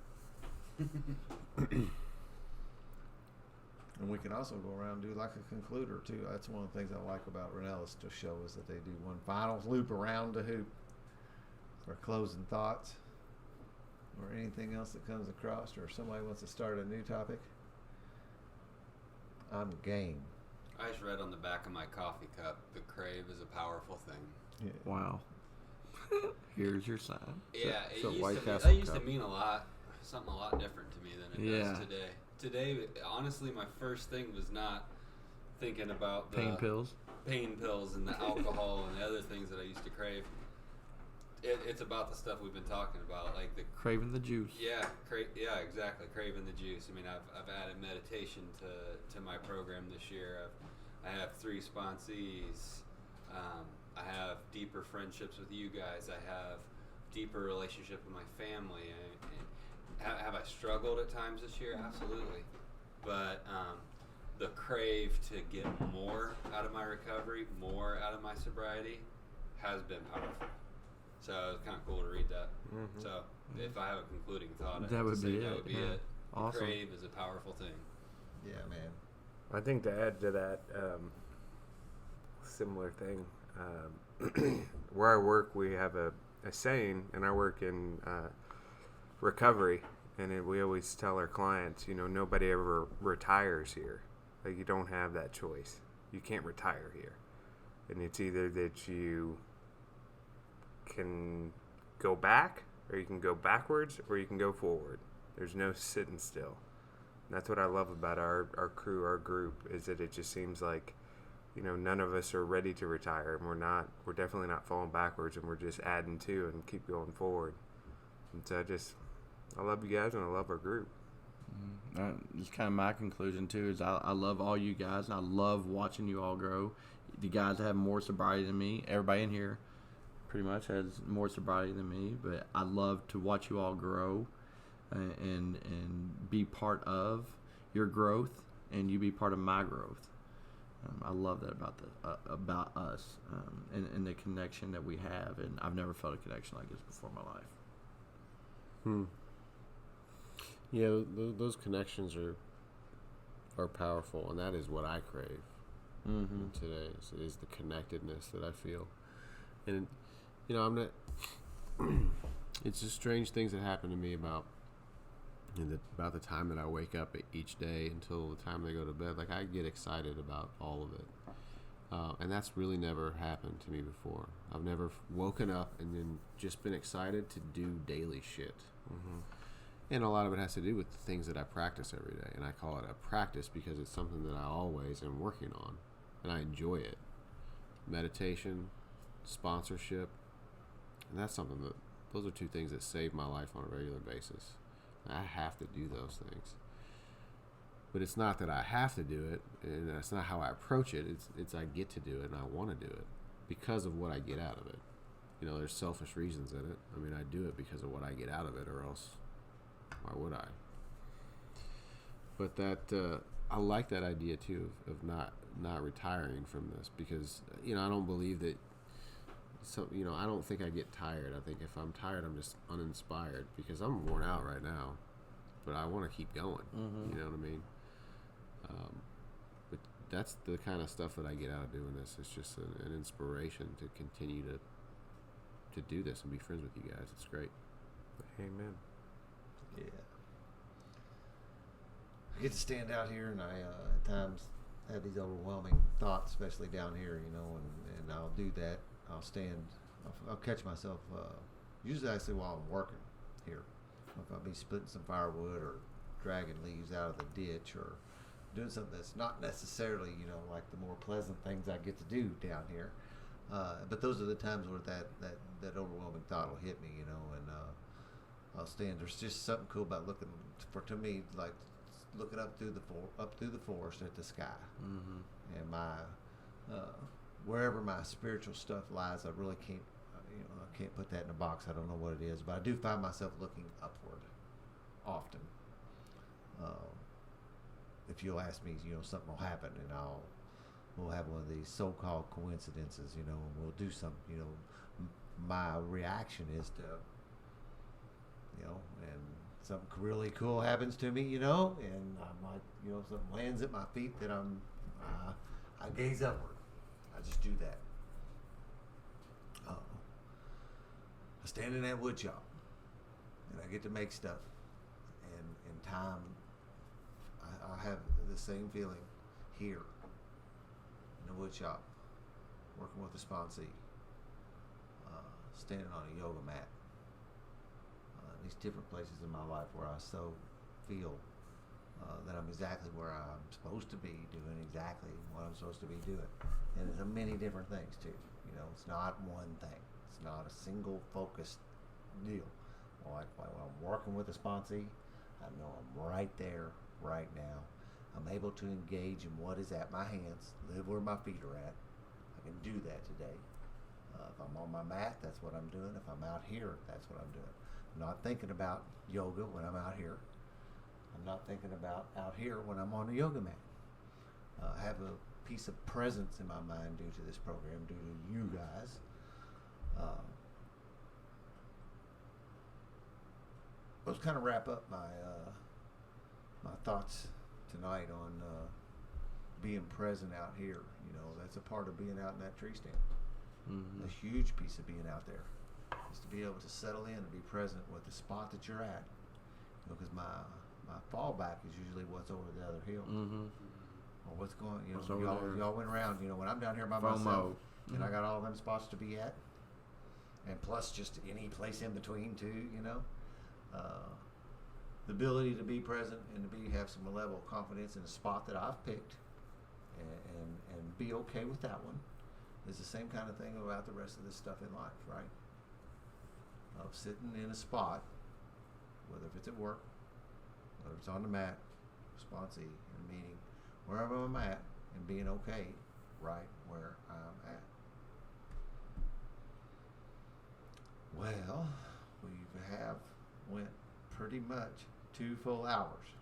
And we can also go around and do like a concluder too. That's one of the things I like about Renella's to show is that they do one final loop around the hoop for closing thoughts or anything else that comes across, or if somebody wants to start a new topic. I'm game. I just read on the back of my coffee cup, the crave is a powerful thing. Yeah. Wow. Here's your sign. Yeah, so it White used, to, Castle it used to cup. mean a lot, something a lot different to me than it Yeah. does today. Today, honestly, my first thing was not thinking about the Pain pills. pain pills and the alcohol and the other things that I used to crave. It's about the stuff we've been talking about, like the Craving the juice. yeah, exactly, craving the juice. I mean, I've added meditation to my program this year. I have 3 sponsees. I have deeper friendships with you guys. I have deeper relationship with my family. Have I struggled at times this year? Absolutely. But the crave to get more out of my recovery, more out of my sobriety, has been powerful. So it was kind of cool to read that. Mm-hmm. So if I have a concluding thought, That would be that it, would be yeah. it. Awesome. The crave is a powerful thing. Yeah, man. I think to add to that, similar thing, where I work, we have a saying, and I work in recovery, and we always tell our clients, nobody ever retires here. Like, you don't have that choice. You can't retire here. And it's either that you can go back, or you can go backwards, or you can go forward. There's no sitting still. And that's what I love about our crew, our group, is that it just seems like, none of us are ready to retire, and we're definitely not falling backwards, and we're just adding to and keep going forward. And so I love you guys, and I love our group. It's kind of my conclusion too. Is I love all you guys, and I love watching you all grow. The guys have more sobriety than me. Everybody in here pretty much has more sobriety than me, but I love to watch you all grow and be part of your growth, and you be part of my growth. I love that about us and the connection that we have, and I've never felt a connection like this before in my life. Yeah, those connections are powerful, and that is what I crave today. Is the connectedness that I feel, and I'm not. It's just strange things that happen to me about the time that I wake up each day until the time I go to bed. Like, I get excited about all of it, and that's really never happened to me before. I've never woken up and then just been excited to do daily shit. And a lot of it has to do with the things that I practice every day. And I call it a practice because it's something that I always am working on. And I enjoy it. Meditation, sponsorship. And that's something those are 2 things that save my life on a regular basis. I have to do those things. But it's not that I have to do it. And that's not how I approach it. It's I get to do it and I want to do it because of what I get out of it. There's selfish reasons in it. I mean, I do it because of what I get out of it, or else why would I? But that I like that idea too of not retiring from this, because I don't believe that. So I don't think I get tired. I think if I'm tired, I'm just uninspired, because I'm worn out right now. But I want to keep going. You know what I mean? But that's the kind of stuff that I get out of doing this. It's just an inspiration to continue to do this and be friends with you guys. It's great. Amen. Yeah. I get to stand out here, and I at times have these overwhelming thoughts, especially down here, and I'll do that. I'll catch myself, usually actually while I'm working here. If I'll be splitting some firewood or dragging leaves out of the ditch or doing something that's not necessarily, like the more pleasant things I get to do down here. But those are the times where that overwhelming thought will hit me, and I'll stand. There's just something cool about looking up through the forest at the sky, and my wherever my spiritual stuff lies. I really can't, I can't put that in a box. I don't know what it is, but I do find myself looking upward often. If you'll ask me, something will happen, and we'll have one of these so-called coincidences, and we'll do something. My reaction is to, and something really cool happens to me, you know, and I might, you know, something lands at my feet that I gaze upward. I just do that. I stand in that wood shop, and I get to make stuff, and in time, I have the same feeling here in the wood shop, working with a sponsee, standing on a yoga mat. These different places in my life where I so feel that I'm exactly where I'm supposed to be, doing exactly what I'm supposed to be doing. And there's many different things too. You know, it's not one thing. It's not a single focused deal. Like when I'm working with a sponsee, I know I'm right there, right now. I'm able to engage in what is at my hands, live where my feet are at. I can do that today. If I'm on my mat, that's what I'm doing. If I'm out here, that's what I'm doing. I'm not thinking about yoga when I'm out here. I'm not thinking about out here when I'm on the yoga mat. I have a piece of presence in my mind due to this program, due to you guys. Let's kind of wrap up my my thoughts tonight on being present out here. You know, that's a part of being out in that tree stand. Mm-hmm. A huge piece of being out there is to be able to settle in and be present with the spot that you're at. You know, because my fallback is usually what's over the other hill, or what's going. You What's know, over there. y'all went around. You know, when I'm down here by FOMO. myself, and I got all them spots to be at, and plus just any place in between too. You know, the ability to be present and to have some level of confidence in a spot that I've picked, and be okay with that one. Is the same kind of thing about the rest of this stuff in life, right? Of sitting in a spot, whether if it's at work, whether it's on the mat, sponsee, in a meeting, wherever I'm at, and being okay right where I'm at. Well, we went pretty much 2 full hours,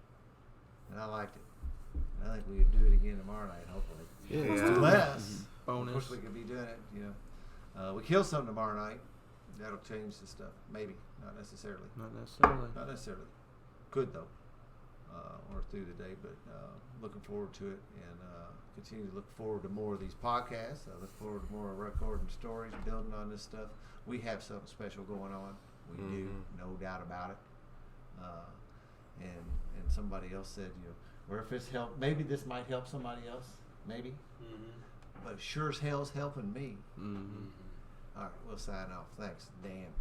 and I liked it. And I think we could do it again tomorrow night, hopefully. Yeah. Unless, Bonus. of course, we could be doing it. You know, we kill some tomorrow night. That'll change the stuff. Maybe, not necessarily. Not necessarily. Not necessarily. Could though, or through the day. But looking forward to it, and continue to look forward to more of these podcasts. I look forward to more recording stories, building on this stuff. We have something special going on. We do, no doubt about it. And somebody else said, you know, where if it's help, maybe this might help somebody else, maybe. But it sure as hell's helping me. All right, we'll sign off. Thanks, Dan.